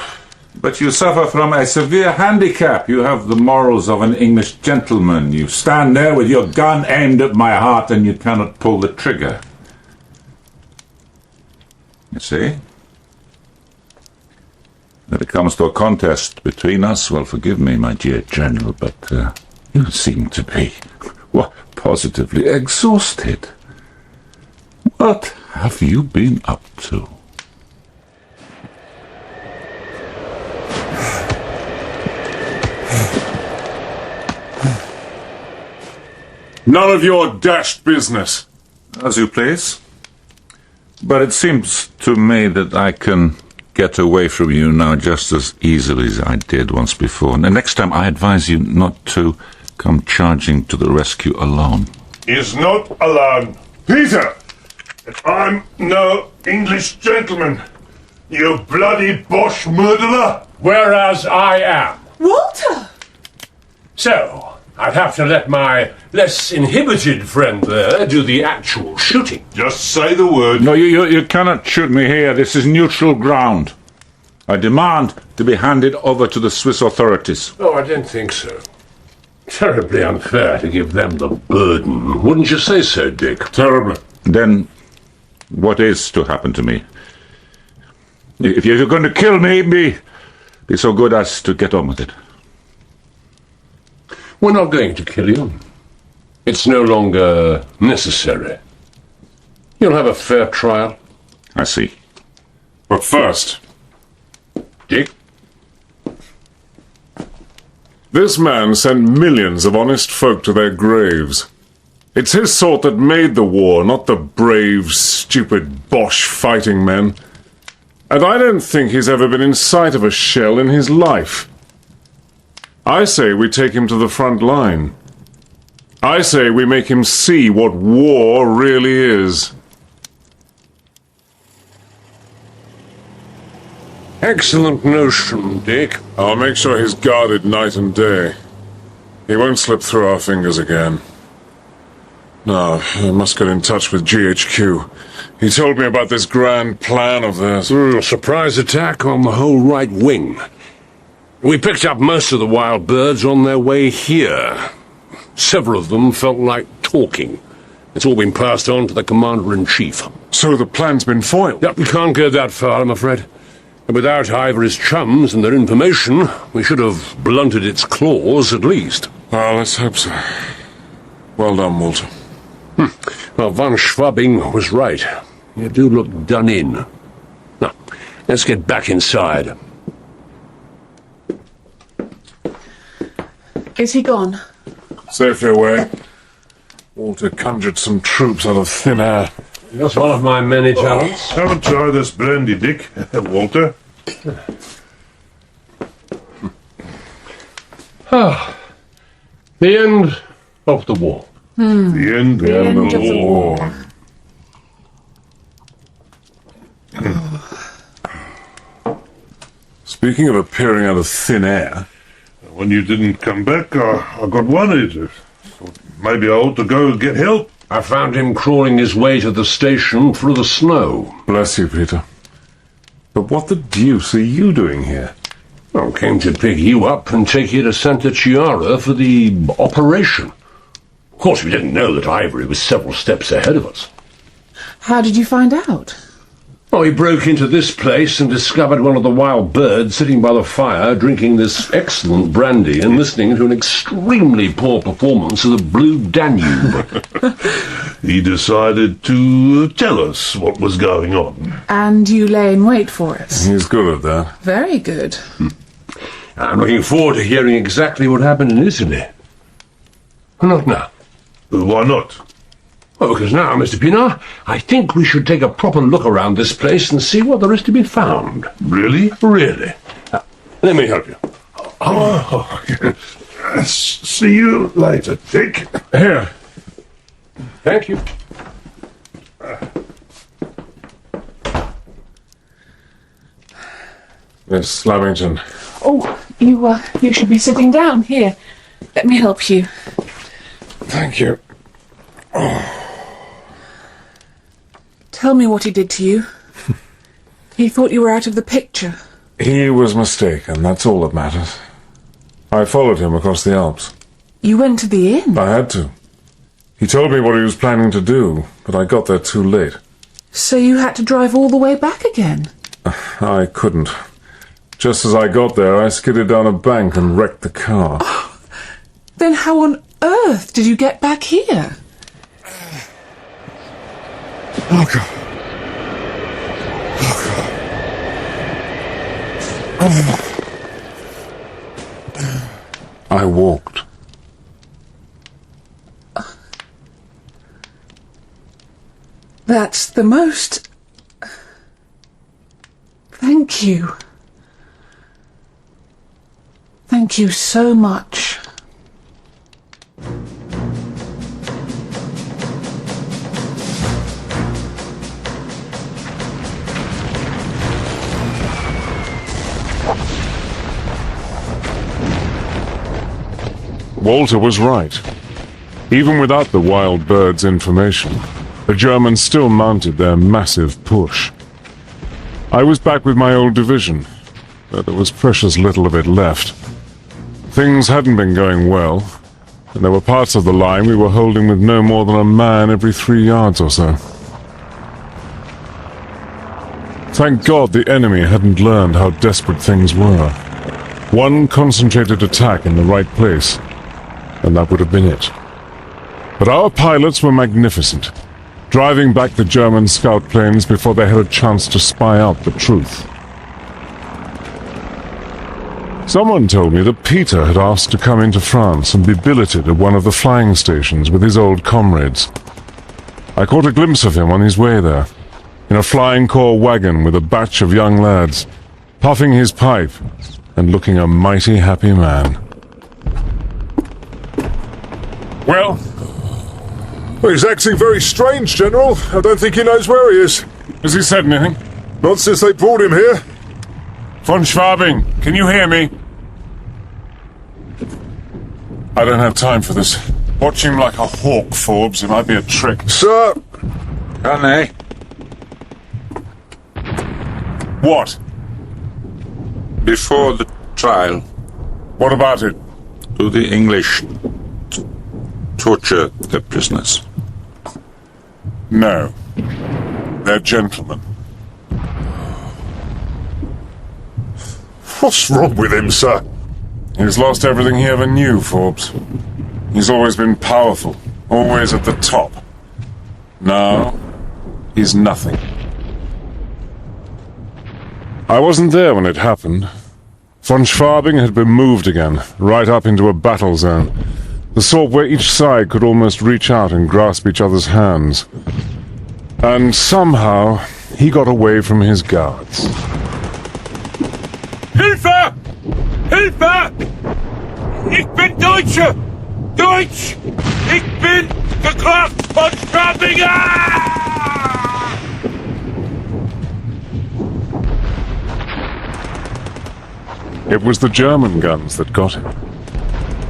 But you suffer from a severe handicap. You have the morals of an English gentleman. You stand there with your gun aimed at my heart and you cannot pull the trigger. You see? When it comes to a contest between us, well, forgive me, my dear General, but you seem to be, positively exhausted. What have you been up to? None of your dashed business. As you please. But it seems to me that I can get away from you now just as easily as I did once before. And the next time I advise you not to come charging to the rescue alone. Is not alone. Peter! I'm no English gentleman. You bloody Bosch murderer! Whereas I am. Walter! So, I'd have to let my less inhibited friend there do the actual shooting. Just say the word. No, you cannot shoot me here. This is neutral ground. I demand to be handed over to the Swiss authorities. Oh, I don't think so. Terribly unfair to give them the burden. Wouldn't you say so, Dick? Terribly. Then, what is to happen to me? If you're going to kill me, be so good as to get on with it. We're not going to kill you. It's no longer necessary. You'll have a fair trial. I see. But first, Dick? This man sent millions of honest folk to their graves. It's his sort that made the war, not the brave, stupid Bosch fighting men. And I don't think he's ever been in sight of a shell in his life. I say we take him to the front line. I say we make him see what war really is. Excellent notion, Dick. I'll make sure he's guarded night and day. He won't slip through our fingers again. No, I must get in touch with GHQ. He told me about this grand plan of theirs. Surprise attack on the whole right wing. We picked up most of the wild birds on their way here. Several of them felt like talking. It's all been passed on to the Commander-in-Chief. So the plan's been foiled? Yep, we can't go that far, I'm afraid. And without Ivory's chums and their information, we should have blunted its claws at least. Well, let's hope so. Well done, Walter. Well, von Schwabing was right. You do look done in. Now, let's get back inside. Is he gone? Safely away. Walter conjured some troops out of thin air. Just one of my many talents. Have a try this brandy, Dick. Walter. The end of the war. The end of the war. Speaking of appearing out of thin air... When you didn't come back, I got worried. Thought maybe I ought to go and get help. I found him crawling his way to the station through the snow. Bless you, Peter. But what the deuce are you doing here? I came to pick you up and take you to Santa Chiara for the operation. Of course, we didn't know that Ivory was several steps ahead of us. How did you find out? Oh, he broke into this place and discovered one of the wild birds sitting by the fire, drinking this excellent brandy and listening to an extremely poor performance of the Blue Danube. He decided to tell us what was going on. And you lay in wait for us. He's good at that. Very good. I'm looking forward to hearing exactly what happened in Italy. Not now. Why not? Well, because now, Mr. Pienaar, I think we should take a proper look around this place and see what there is to be found. Really? Really. Let me help you. See you later, Dick. Here. Thank you. Miss Lamington. Oh, you should be sitting down. Here, let me help you. Thank you. Tell me what he did to you. He thought you were out of the picture. He was mistaken, that's all that matters. I followed him across the Alps. You went to the inn? I had to. He told me what he was planning to do, but I got there too late. So you had to drive all the way back again? I couldn't. Just as I got there, I skidded down a bank and wrecked the car. Oh, then how on earth did you get back here? Oh, God. I walked. That's the most... Thank you. Thank you so much. Walter was right. Even without the wild bird's information, the Germans still mounted their massive push. I was back with my old division, but there was precious little of it left. Things hadn't been going well, and there were parts of the line we were holding with no more than a man every 3 yards or so. Thank God the enemy hadn't learned how desperate things were. One concentrated attack in the right place, and that would have been it. But our pilots were magnificent, driving back the German scout planes before they had a chance to spy out the truth. Someone told me that Peter had asked to come into France and be billeted at one of the flying stations with his old comrades. I caught a glimpse of him on his way there, in a flying corps wagon with a batch of young lads, puffing his pipe and looking a mighty happy man. Well, he's acting very strange, General. I don't think he knows where he is. Has he said anything? Not since they brought him here. Von Schwabing, can you hear me? I don't have time for this. Watch him like a hawk, Forbes. It might be a trick. Sir! Hannay. What? Before the trial, What about it? do the English torture their prisoners? No. They're gentlemen. What's wrong with him, sir? He's lost everything he ever knew, Forbes. He's always been powerful, always at the top. Now, he's nothing. I wasn't there when it happened. Von Schwabing had been moved again, right up into a battle zone. The sort where each side could almost reach out and grasp each other's hands. And somehow, he got away from his guards. Hilfe! Hilfe! Ich bin Deutsche! Deutsch! Ich bin gekracht von Strabinger! It was the German guns that got him.